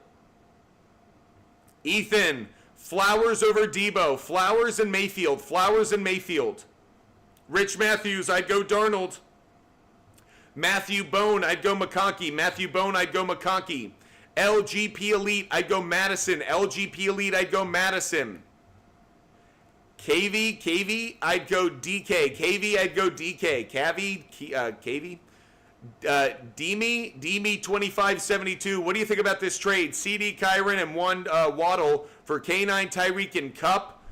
Ethan Flowers over Debo. Flowers and Mayfield. Flowers and Mayfield. Rich Matthews, I'd go Darnold. Matthew Bone, I'd go McConkey. Matthew Bone, I'd go McConkey. LGP Elite, I'd go Madison. LGP Elite, I'd go Madison. KV, I'd go DK. KV, I'd go DK. KV. Demi 2572. What do you think about this trade? CD Kyron and one Waddle for K9 Tyreek and Cup.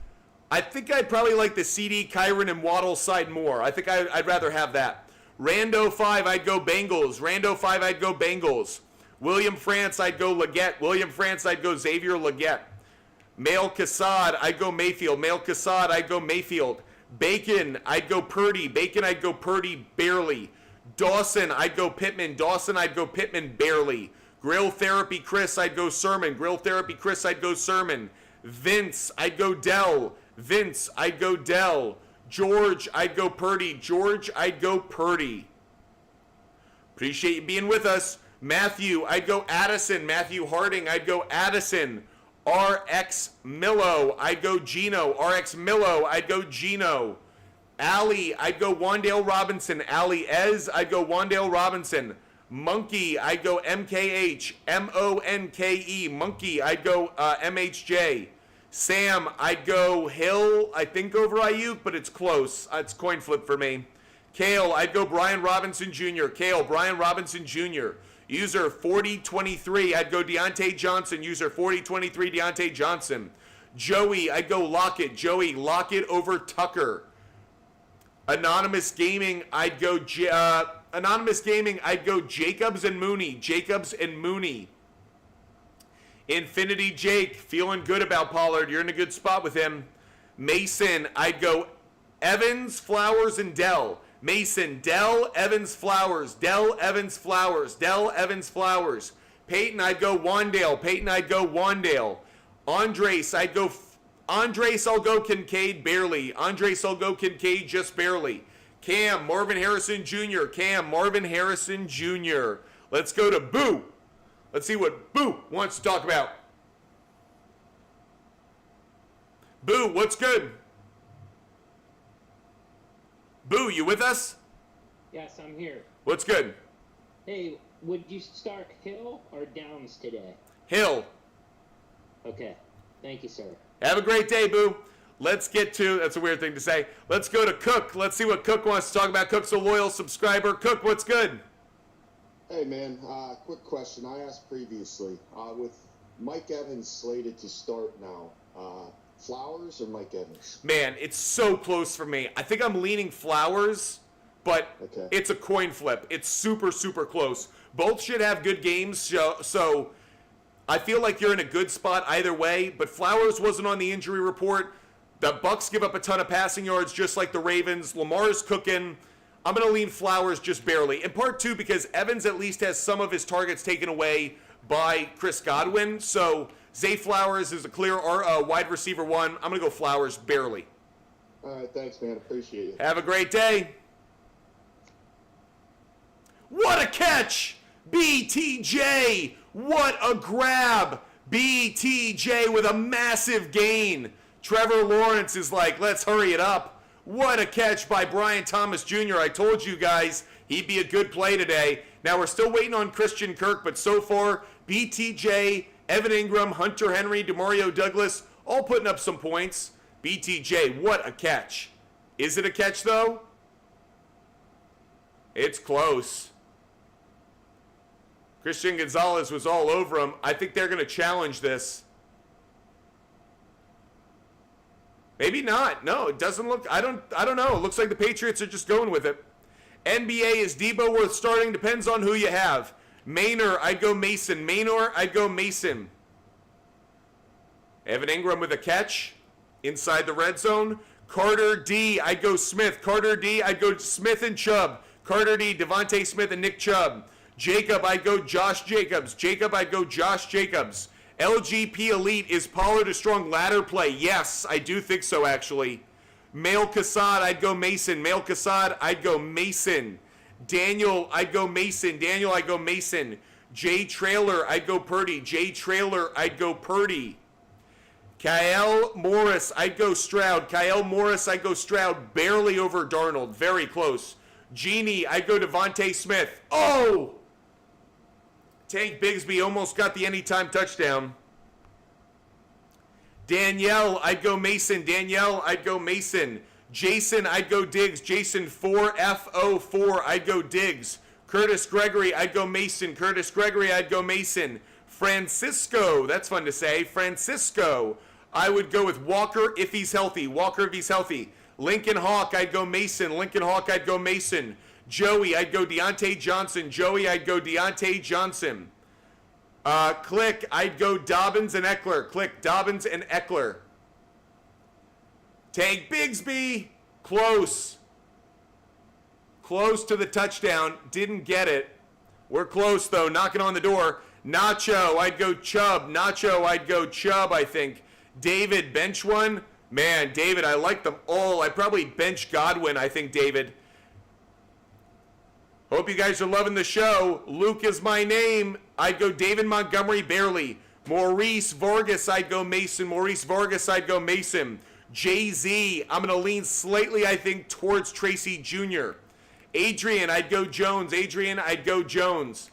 I think I'd probably like the CD Kyron and Waddle side more. I think I'd rather have that. Rando 5, I'd go Bengals. Rando 5, I'd go Bengals. William France, I'd go Leggett. William France, I'd go Xavier Leggett. Mail Kassad, I'd go Mayfield. Mail Kassad, I'd go Mayfield. Bacon, I'd go Purdy. Bacon, I'd go Purdy barely. Dawson, I'd go Pittman. Dawson, I'd go Pittman barely. Grill Therapy Chris, I'd go Sermon. Grill Therapy Chris, I'd go Sermon. Vince, I'd go Dell. Vince, I'd go Dell. George, I'd go Purdy. George, I'd go Purdy. Appreciate you being with us. Matthew, I'd go Addison. Matthew Harding, I'd go Addison. RX Millo, I'd go Gino. RX Millo, I'd go Gino. Allie, I'd go Wandale Robinson. Allie Ez, I'd go Wandale Robinson. Monkey, I'd go MKH. MONKE. Monkey, I'd go MHJ. Sam, I'd go Hill, I think over Ayuk, but it's close. It's coin flip for me. Kale, I'd go Brian Robinson Jr. Kale, Brian Robinson Jr. User 4023, I'd go Deontay Johnson. User 4023, Deontay Johnson. Joey, I'd go Lockett. Joey, Lockett over Tucker. Anonymous Gaming, I'd go Jacobs and Mooney. Jacobs and Mooney. Infinity Jake, feeling good about Pollard. You're in a good spot with him. Mason, I'd go Evans, Flowers, and Dell. Mason, Dell, Evans, Flowers. Dell, Evans, Flowers. Dell, Evans, Flowers. Peyton, I'd go Wandale. Peyton, I'd go Wandale. Andres, I'd go... Andres, I'll go Kincaid, barely. Andres, I'll go Kincaid, just barely. Cam, Marvin Harrison Jr. Cam, Marvin Harrison Jr. Let's go to Boo. Let's see what Boo wants to talk about. Boo, what's good? Boo, you with us? Yes, I'm here. What's good? Hey, would you start Hill or Downs today? Hill. Okay. Thank you, sir. Have a great day, Boo. Let's get to, that's a weird thing to say. Let's go to Cook. Let's see what Cook wants to talk about. Cook's a loyal subscriber. Cook, what's good? Hey, man, quick question. I asked previously, with Mike Evans slated to start now, Flowers or Mike Evans? Man, it's so close for me. I think I'm leaning Flowers, but It's a coin flip. It's super, super close. Both should have good games, so I feel like you're in a good spot either way, but Flowers wasn't on the injury report. The Bucs give up a ton of passing yards just like the Ravens. Lamar's cooking. I'm going to lean Flowers just barely. In part two, because Evans at least has some of his targets taken away by Chris Godwin. So Zay Flowers is a clear wide receiver one. I'm going to go Flowers barely. All right, thanks, man. Appreciate it. Have a great day. What a catch! BTJ! What a grab! BTJ with a massive gain. Trevor Lawrence is like, let's hurry it up. What a catch by Brian Thomas Jr. I told you guys he'd be a good play today. Now we're still waiting on Christian Kirk, but so far, BTJ, Evan Ingram, Hunter Henry, Demario Douglas, all putting up some points. BTJ, what a catch. Is it a catch, though? It's close. Christian Gonzalez was all over him. I think they're going to challenge this. Maybe not. No, it doesn't look... I don't know. It looks like the Patriots are just going with it. NBA, is Debo worth starting? Depends on who you have. Maynor, I'd go Mason. Maynor, I'd go Mason. Evan Ingram with a catch inside the red zone. Carter D, I'd go Smith. Carter D, I'd go Smith and Chubb. Carter D, Devontae Smith and Nick Chubb. Jacob, I'd go Josh Jacobs. Jacob, I'd go Josh Jacobs. LGP Elite, is Pollard a strong ladder play? Yes, I do think so, actually. Mail Kassad, I'd go Mason. Mail Kassad, I'd go Mason. Daniel, I'd go Mason. Daniel, I'd go Mason. Jay Trailer, I'd go Purdy. Jay Trailer, I'd go Purdy. Kyle Morris, I'd go Stroud. Kyle Morris, I'd go Stroud. Barely over Darnold. Very close. Genie, I'd go Devontae Smith. Oh! Tank Bigsby almost got the anytime touchdown. Danielle, I'd go Mason. Danielle, I'd go Mason. Jason, I'd go Diggs. Jason 4F04, I'd go Diggs. Curtis Gregory, I'd go Mason. Curtis Gregory, I'd go Mason. Francisco, that's fun to say. Francisco, I would go with Walker if he's healthy. Walker if he's healthy. Lincoln Hawk, I'd go Mason. Lincoln Hawk, I'd go Mason. Joey, I'd go Deontay Johnson. Joey, I'd go Deontay Johnson. Click, I'd go Dobbins and Eckler. Click, Dobbins and Eckler. Tank Bigsby, close. Close to the touchdown. Didn't get it. We're close, though. Knocking on the door. Nacho, I'd go Chubb. Nacho, I'd go Chubb, I think. David, bench one. Man, David, I like them all. I'd probably bench Godwin, I think, David. Hope you guys are loving the show. Luke is my name. I'd go David Montgomery, barely. Maurice Vargas, I'd go Mason. Maurice Vargas, I'd go Mason. Jay-Z, I'm going to lean slightly, I think, towards Tracy Jr. Adrian, I'd go Jones. Adrian, I'd go Jones.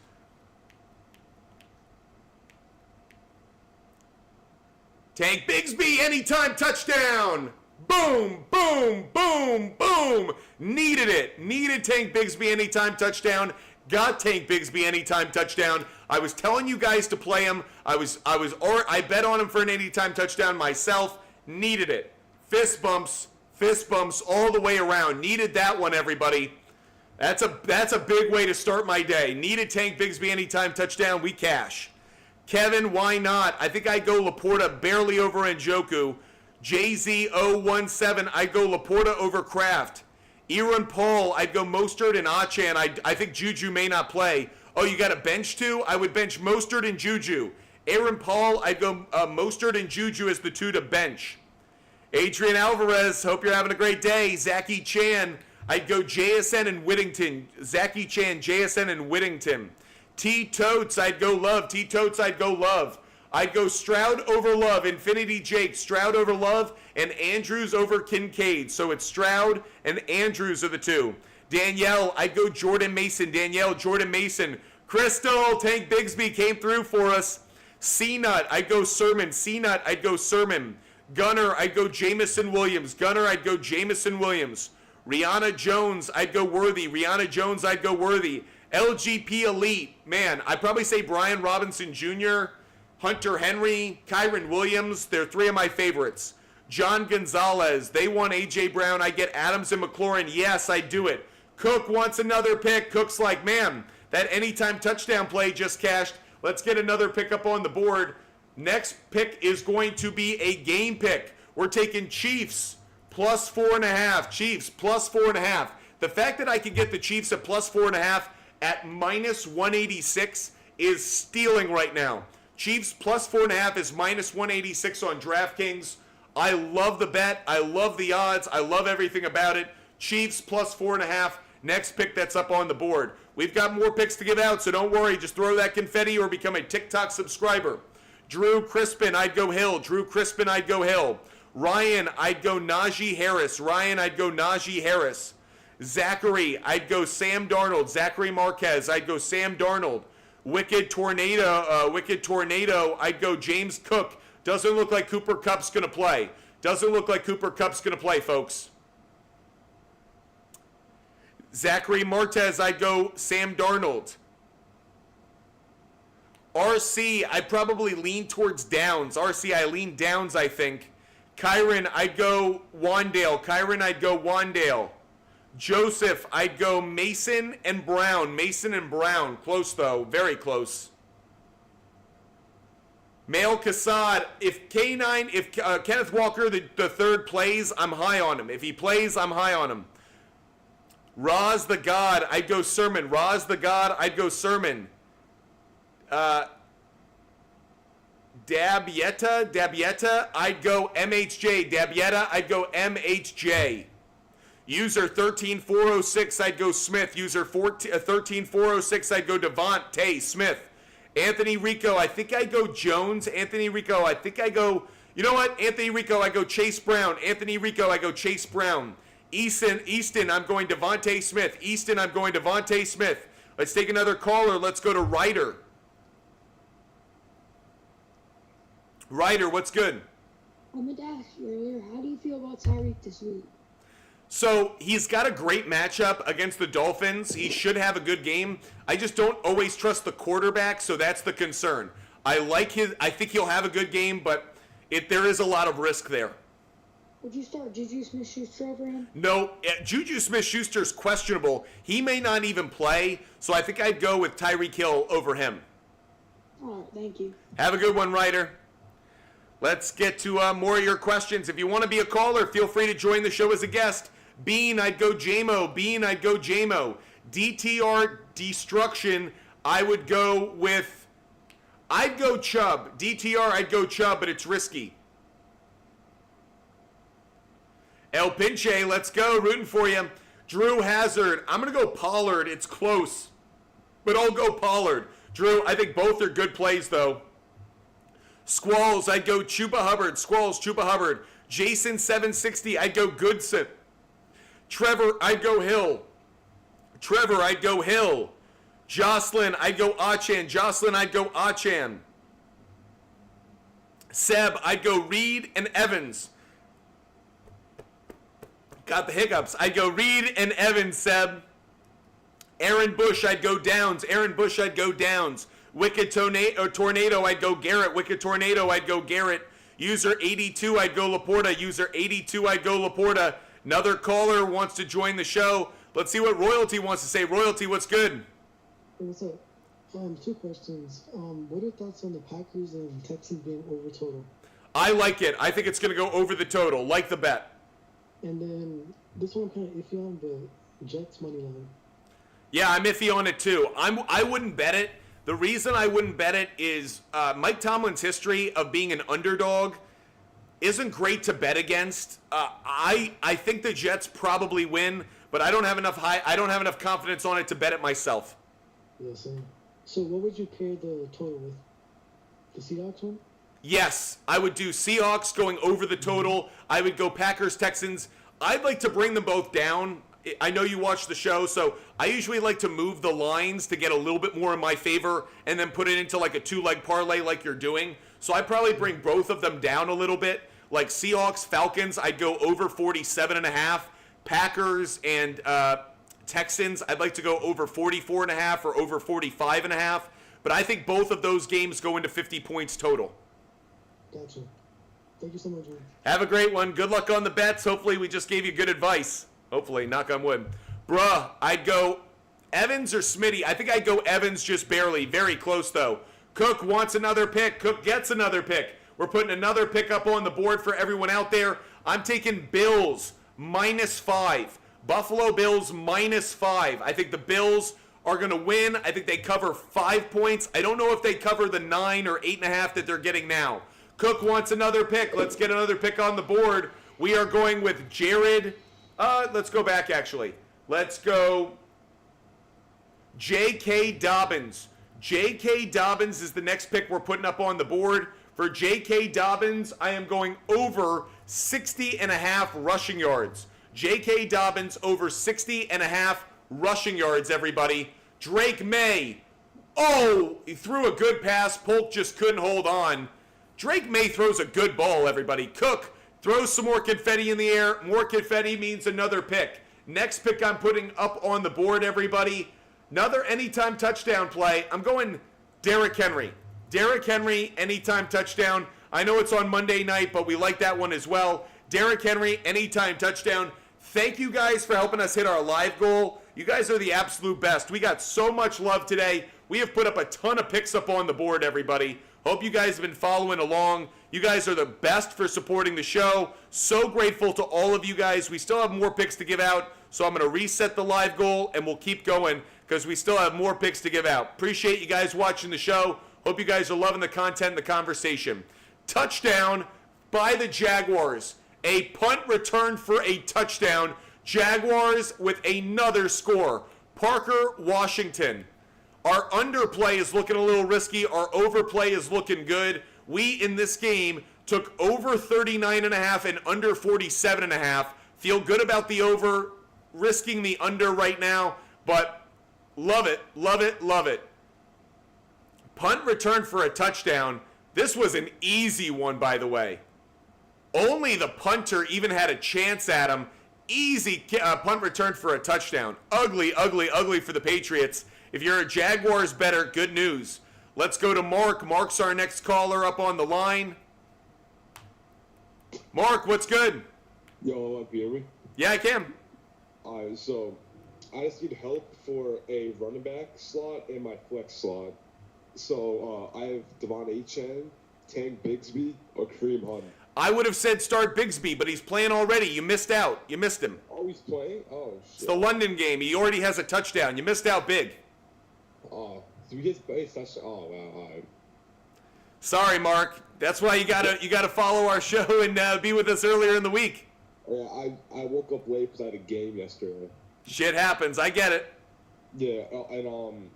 Tank Bigsby, anytime touchdown. Boom, boom, boom, boom. Needed it. Needed Tank Bigsby anytime touchdown. Got Tank Bigsby anytime touchdown. I was telling you guys to play him. I bet on him for an anytime touchdown myself. Needed it. Fist bumps all the way around. Needed that one, everybody. That's a big way to start my day. Needed Tank Bigsby anytime touchdown. We cash. Kevin, why not? I think I go Laporta barely over Njoku. JZ017, I'd go Laporta over Kraft. Aaron Paul, I'd go Mostert and Achan. I think Juju may not play. Oh, you got a bench too? I would bench Mostert and Juju. Aaron Paul, I'd go Mostert and Juju as the two to bench. Adrian Alvarez, hope you're having a great day. Zachy Chan, I'd go JSN and Whittington. Zachy Chan, JSN and Whittington. T. Totes, I'd go Love. T. Totes, I'd go Love. I'd go Stroud over Love. Infinity Jake, Stroud over Love, and Andrews over Kincaid. So it's Stroud and Andrews are the two. Danielle, I'd go Jordan Mason. Danielle, Jordan Mason. Crystal, Tank Bigsby came through for us. C-Nut, I'd go Sermon. C-Nut, I'd go Sermon. Gunner, I'd go Jamison Williams. Gunner, I'd go Jamison Williams. Rihanna Jones, I'd go Worthy. Rihanna Jones, I'd go Worthy. LGP Elite, man, I'd probably say Brian Robinson Jr., Hunter Henry, Kyron Williams. They're three of my favorites. John Gonzalez, they want A.J. Brown. I get Adams and McLaurin. Yes, I do it. Cook wants another pick. Cook's like, man, that anytime touchdown play just cashed. Let's get another pick up on the board. Next pick is going to be a game pick. We're taking Chiefs plus 4.5. Chiefs plus 4.5. The fact that I can get the Chiefs at plus 4.5 at minus 186 is stealing right now. Chiefs plus 4.5 is minus 186 on DraftKings. I love the bet. I love the odds. I love everything about it. Chiefs plus 4.5. Next pick that's up on the board. We've got more picks to give out, so don't worry. Just throw that confetti or become a TikTok subscriber. Drew Crispin, I'd go Hill. Drew Crispin, I'd go Hill. Ryan, I'd go Najee Harris. Ryan, I'd go Najee Harris. Zachary, I'd go Sam Darnold. Zachary Marquez, I'd go Sam Darnold. Wicked Tornado, I'd go James Cook. Doesn't look like Cooper Kupp's going to play. Doesn't look like Cooper Kupp's going to play, folks. Zachary Martez, I'd go Sam Darnold. RC, I probably lean towards Downs. RC, I lean Downs, I think. Kyron, I'd go Wandale. Kyron, I'd go Wandale. Joseph, I'd go Mason and Brown. Mason and Brown. Close, though. Very close. Mail Kassad, if Kenneth Walker, the third, plays, I'm high on him. If he plays, I'm high on him. Roz the God, I'd go Sermon. Roz the God, I'd go Sermon. Dabieta, I'd go MHJ. Dabieta, I'd go MHJ. User 13406, I'd go Smith. User 13406, I'd go Devontae Smith. Anthony Rico, I think I go Jones. Anthony Rico, I think I go You know what? Anthony Rico, I go Chase Brown. Anthony Rico, I go Chase Brown. Easton, I'm going Devontae Smith. Easton, I'm going Devontae Smith. Let's take another caller. Let's go to Ryder. Ryder, what's good? I meant to ask you earlier, how do you feel about Tyreek this week? So he's got a great matchup against the Dolphins. He should have a good game. I just don't always trust the quarterback, so that's the concern. I think he'll have a good game, but there is a lot of risk there. Would you start Juju Smith-Schuster over him? No, Juju Smith-Schuster's questionable. He may not even play, so I think I'd go with Tyreek Hill over him. All right, thank you. Have a good one, Ryder. Let's get to more of your questions. If you want to be a caller, feel free to join the show as a guest. Bean, I'd go JMO. Bean, I'd go JMO. DTR Destruction, I'd go Chubb. DTR, I'd go Chubb, but it's risky. El Pinche, let's go. Rooting for you. Drew Hazard, I'm going to go Pollard. It's close, but I'll go Pollard. Drew, I think both are good plays, though. Squalls, I'd go Chuba Hubbard. Squalls, Chuba Hubbard. Jason 760, I'd go Goodson. Trevor, I'd go Hill. Trevor, I'd go Hill. Jocelyn, I'd go Achan. Jocelyn, I'd go Achan. Seb, I'd go Reed and Evans. Got the hiccups. I'd go Reed and Evans, Seb. Aaron Bush, I'd go Downs. Aaron Bush, I'd go Downs. Wicked Tornado, I'd go Garrett. Wicked Tornado, I'd go Garrett. User 82, I'd go Laporta. User 82, I'd go Laporta. Another caller wants to join the show. Let's see what Royalty wants to say. Royalty, what's good? What's up? Two questions. What are your thoughts on the Packers and Texans being over total? I like it. I think it's going to go over the total. Like the bet. And then this one I'm kind of iffy on, but Jets money line. Yeah, I'm iffy on it too. I wouldn't bet it. The reason I wouldn't bet it is Mike Tomlin's history of being an underdog isn't great to bet against. I think the Jets probably win, but I don't have enough confidence on it to bet it myself. Yeah, same. So what would you pair the total with? The Seahawks one? Yes, I would do Seahawks going over the total. I would go Packers, Texans. I'd like to bring them both down. I know you watch the show, so I usually like to move the lines to get a little bit more in my favor and then put it into like a two-leg parlay like you're doing. So I'd probably bring both of them down a little bit. Like Seahawks, Falcons, I'd go over 47.5. Packers and Texans, I'd like to go over 44.5 or over 45.5. But I think both of those games go into 50 points total. Gotcha. Thank you so much, man. Have a great one. Good luck on the bets. Hopefully we just gave you good advice. Hopefully, knock on wood. Bruh, I'd go Evans or Smitty. I think I'd go Evans just barely. Very close, though. Cook wants another pick. Cook gets another pick. We're putting another pick up on the board for everyone out there. I'm taking Bills -5. Buffalo Bills -5. I think the Bills are going to win. I think they cover 5 points. I don't know if they cover the 9 or 8.5 that they're getting now. Cook wants another pick. Let's get another pick on the board. We are going with Jared. Let's go back, actually. Let's go J.K. Dobbins. J.K. Dobbins is the next pick we're putting up on the board. For J.K. Dobbins, I am going over 60.5 rushing yards. J.K. Dobbins over 60.5 rushing yards, everybody. Drake May. Oh, he threw a good pass. Polk just couldn't hold on. Drake May throws a good ball, everybody. Cook throws some more confetti in the air. More confetti means another pick. Next pick I'm putting up on the board, everybody. Another anytime touchdown play. I'm going Derrick Henry. Derrick Henry, anytime touchdown. I know it's on Monday night, but we like that one as well. Derrick Henry, anytime touchdown. Thank you guys for helping us hit our live goal. You guys are the absolute best. We got so much love today. We have put up a ton of picks up on the board, everybody. Hope you guys have been following along. You guys are the best for supporting the show. So grateful to all of you guys. We still have more picks to give out, so I'm going to reset the live goal, and we'll keep going because we still have more picks to give out. Appreciate you guys watching the show. Hope you guys are loving the content and the conversation. Touchdown by the Jaguars. A punt return for a touchdown. Jaguars with another score. Parker Washington. Our underplay is looking a little risky. Our overplay is looking good. We, in this game, Took over 39.5 and under 47.5. Feel good about the over, risking the under right now, but love it, love it, love it. Punt return for a touchdown. This was an easy one, by the way. Only the punter even had a chance at him. Easy punt return for a touchdown. Ugly, ugly, ugly for the Patriots. If you're a Jaguars bettor, good news. Let's go to Mark. Mark's our next caller up on the line. Mark, what's good? Yo, can you hear me? Yeah, I can. Alright, so I just need help for a running back slot and my flex slot. So I have Devon Achane, Tank Bigsby, or Kareem Hunt. I would have said start Bigsby, but he's playing already. You missed out. You missed him. Oh, he's playing? Oh, shit. It's the London game. He already has a touchdown. You missed out big. Oh, so he gets base touchdown. Oh, wow, alright. Sorry, Mark. That's why you gotta follow our show and be with us earlier in the week. Yeah, I woke up late because I had a game yesterday. Shit happens. I get it. Yeah, and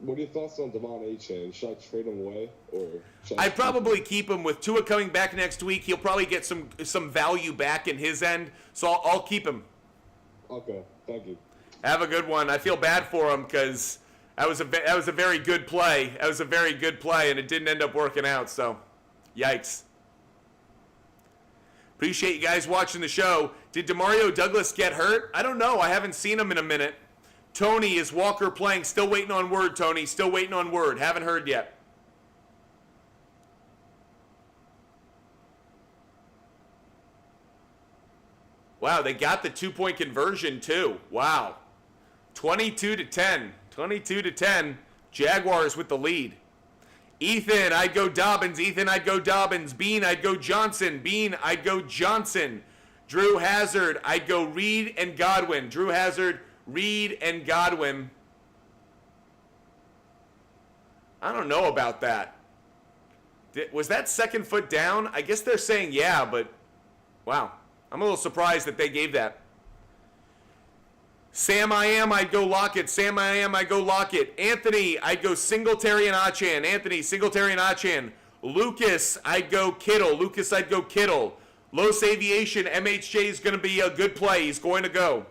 what are your thoughts on Devon Achane? Should I trade him away, or should I'd probably keep him. With Tua coming back next week, he'll probably get some value back in his end, so I'll keep him. Okay, thank you. Have a good one. I feel bad for him because that was a very good play. That was a very good play, and it didn't end up working out, so yikes. Appreciate you guys watching the show. Did Demario Douglas get hurt? I don't know. I haven't seen him in a minute. Tony, is Walker playing? Still waiting on word, Tony. Still waiting on word. Haven't heard yet. Wow, they got the 2-point conversion too. Wow. 22-10. 22-10. Jaguars with the lead. Ethan, I'd go Dobbins. Ethan, I'd go Dobbins. Bean, I'd go Johnson. Bean, I'd go Johnson. Drew Hazard, I'd go Reed and Godwin. Drew Hazard, Reed and Godwin. I don't know about that. Was that second foot down? I guess they're saying yeah, but wow. I'm a little surprised that they gave that. Sam I am, I'd go Lockett. Sam I am, I'd go Lockett. Anthony, I'd go Singletary and Achan. Anthony, Singletary and Achan. Lucas, I'd go Kittle. Lucas, I'd go Kittle. Los Aviation, MHJ is going to be a good play. He's going to go.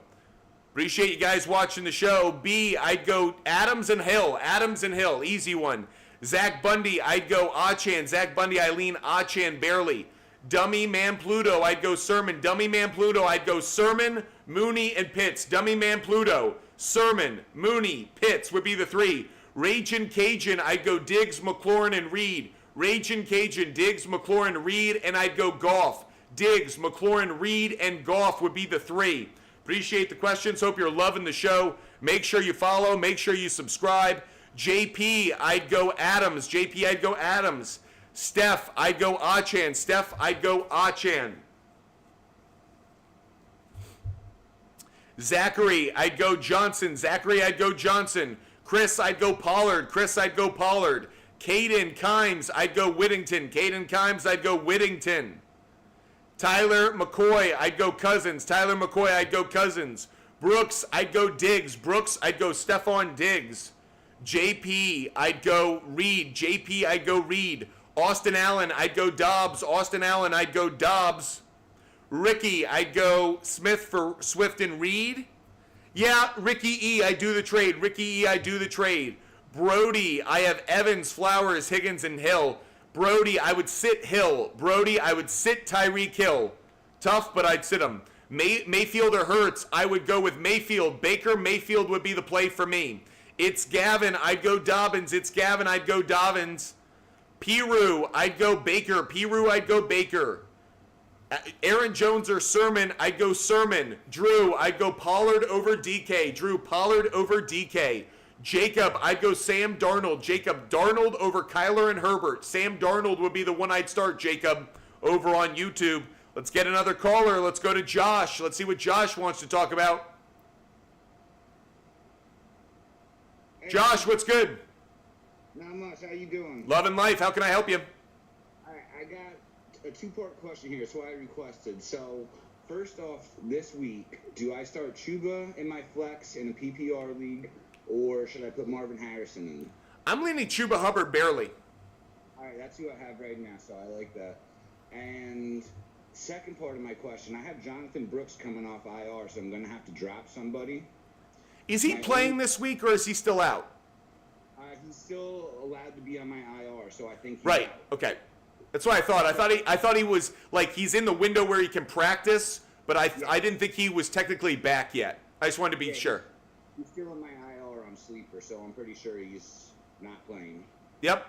Appreciate you guys watching the show. B, I'd go Adams and Hill. Adams and Hill, easy one. Zach Bundy, I'd go Achan. Zach Bundy, I lean Achan barely. Dummy Man Pluto, I'd go Sermon. Dummy Man Pluto, I'd go Sermon, Mooney, and Pitts. Dummy Man Pluto, Sermon, Mooney, Pitts would be the three. Ragin' Cajun, I'd go Diggs, McLaurin, and Reed. Ragin' Cajun, Diggs, McLaurin, Reed, and I'd go Goff. Diggs, McLaurin, Reed, and Goff would be the three. Appreciate the questions. Hope you're loving the show. Make sure you follow. Make sure you subscribe. JP, I'd go Adams. JP, I'd go Adams. Steph, I'd go Achan. Steph, I'd go Achan. Zachary, I'd go Johnson. Zachary, I'd go Johnson. Chris, I'd go Pollard. Chris, I'd go Pollard. Caden Kimes, I'd go Whittington. Caden Kimes, I'd go Whittington. Tyler McCoy, I'd go Cousins. Tyler McCoy, I'd go Cousins. Brooks, I'd go Diggs. Brooks, I'd go Stephon Diggs. JP, I'd go Reed. JP, I'd go Reed. Austin Allen, I'd go Dobbs. Austin Allen, I'd go Dobbs. Ricky, I'd go Smith for Swift and Reed. Yeah, Ricky E, I do the trade. Ricky E, I do the trade. Brody, I have Evans, Flowers, Higgins, and Hill. Brody, I would sit Hill. Brody, I would sit Tyreek Hill. Tough, but I'd sit him. Mayfield or Hurts, I would go with Mayfield. Baker, Mayfield would be the play for me. It's Gavin, I'd go Dobbins. It's Gavin, I'd go Dobbins. Piru, I'd go Baker. Piru, I'd go Baker. Aaron Jones or Sermon, I'd go Sermon. Drew, I'd go Pollard over DK. Drew, Pollard over DK. Jacob, I'd go Sam Darnold. Jacob, Darnold over Kyler and Herbert. Sam Darnold would be the one I'd start, Jacob, over on YouTube. Let's get another caller. Let's go to Josh. Let's see what Josh wants to talk about. Hey, Josh, what's good? Not much. How you doing? Loving life. How can I help you? I got a two-part question here, so I requested. So, first off, this week, do I start Chuba in my flex in a PPR league, or should I put Marvin Harrison in? I'm leaning Chuba Hubbard barely. All right, that's who I have right now, so I like that. And second part of my question, I have Jonathan Brooks coming off IR, so I'm going to have to drop somebody. Is he playing this week, or is he still out? He's still allowed to be on my IR, so I think he's Right. out. Okay. That's what I thought. I thought he was like he's in the window where he can practice, but I didn't think he was technically back yet. I just wanted to be sure. He's still on my IR on sleeper, so I'm pretty sure he's not playing. Yep.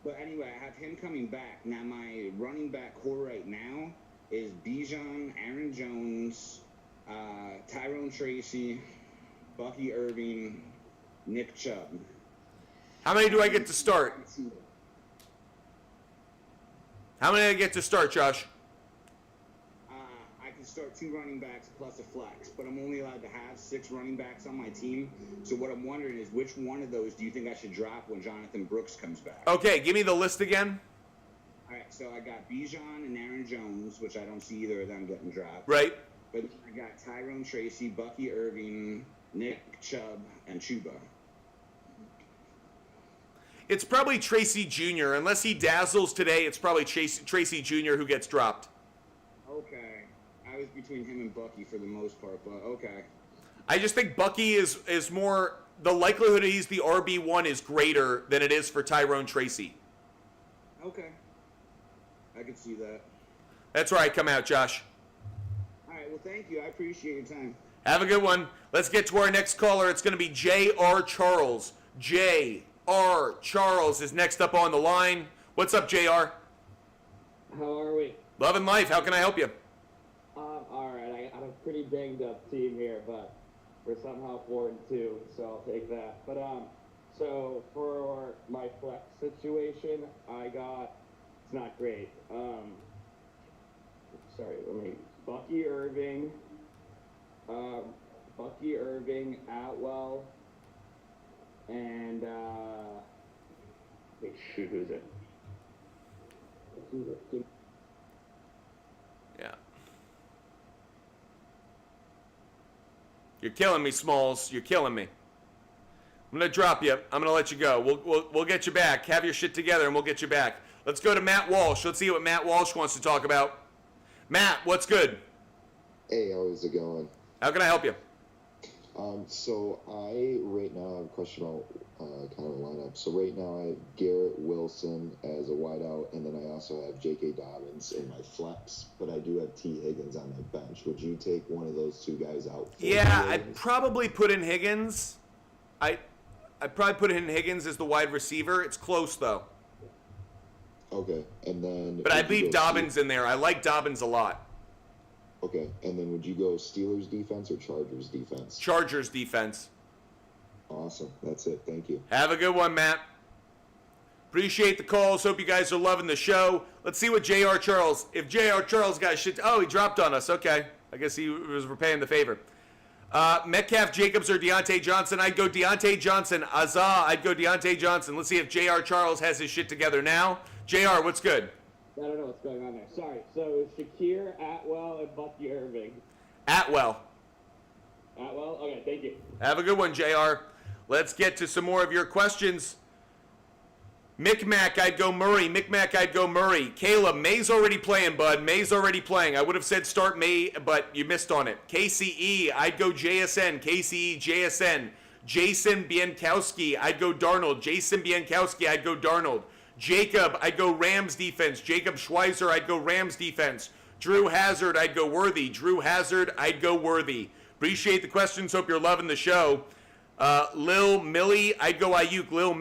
But anyway, I have him coming back. Now, my running back core right now is Bijan, Aaron Jones, Tyrone Tracy, Bucky Irving, Nick Chubb. How many do I get to start? How many do I get to start, Josh? I can start 2 running backs plus a flex, but I'm only allowed to have 6 running backs on my team. So what I'm wondering is, which one of those do you think I should drop when Jonathan Brooks comes back? Okay, give me the list again. All right, so I got Bijan and Aaron Jones, which I don't see either of them getting dropped. Right. But I got Tyrone Tracy, Bucky Irving, Nick Chubb, and Chuba. It's probably Tracy Jr. Unless he dazzles today, it's probably Tracy Jr. who gets dropped. Okay. I was between him and Bucky for the most part, but okay. I just think Bucky is more, the likelihood he's the RB1 is greater than it is for Tyrone Tracy. Okay. I can see that. That's where I come out, Josh. All right, well, thank you. I appreciate your time. Have a good one. Let's get to our next caller. It's going to be J.R. Charles. J.R. Charles is next up on the line. What's up, J.R.? How are we? Loving life. How can I help you? All right. I got a pretty banged up team here, but we're somehow 4-2, so I'll take that. But so for my flex situation, it's not great. Bucky Irving, Atwell, and who's it? Yeah. You're killing me, Smalls. You're killing me. I'm going to drop you. I'm going to let you go. We'll get you back. Have your shit together, and we'll get you back. Let's go to Matt Walsh. Let's see what Matt Walsh wants to talk about. Matt, what's good? Hey, how's it going? How can I help you? So I right now have a question about kind of a lineup. So right now I have Garrett Wilson as a wideout, and then I also have J.K. Dobbins in my flex, but I do have T. Higgins on my bench. Would you take one of those 2 guys out? Yeah, I'd probably put in Higgins. I'd probably put in Higgins as the wide receiver. It's close, though. Okay, and then... But I'd leave Dobbins in there. I like Dobbins a lot. Okay, and then would you go Steelers defense or Chargers defense? Chargers defense. Awesome. That's it. Thank you. Have a good one, Matt. Appreciate the calls. Hope you guys are loving the show. Let's see what J.R. Charles. If J.R. Charles got shit. Oh, he dropped on us. Okay. I guess he was repaying the favor. Metcalf, Jacobs, or Deontay Johnson. I'd go Deontay Johnson. Azah, I'd go Deontay Johnson. Let's see if J.R. Charles has his shit together now. J.R., what's good? I don't know what's going on there. Sorry. So Shakir, Atwell, and Bucky Irving. Atwell. Okay, thank you. Have a good one, JR. Let's get to some more of your questions. Micmac, I'd go Murray. Micmac, I'd go Murray. Caleb, May's already playing, bud. May's already playing. I would have said start May, but you missed on it. KCE, I'd go JSN. KCE, JSN. Jason Bienkowski, I'd go Darnold. Jason Bienkowski, I'd go Darnold. Jacob, I'd go Rams defense. Jacob Schweizer, I'd go Rams defense. Drew Hazard, I'd go Worthy. Drew Hazard, I'd go Worthy. Appreciate the questions. Hope you're loving the show. Lil Millie, I'd go Ayuk. Lil Millie.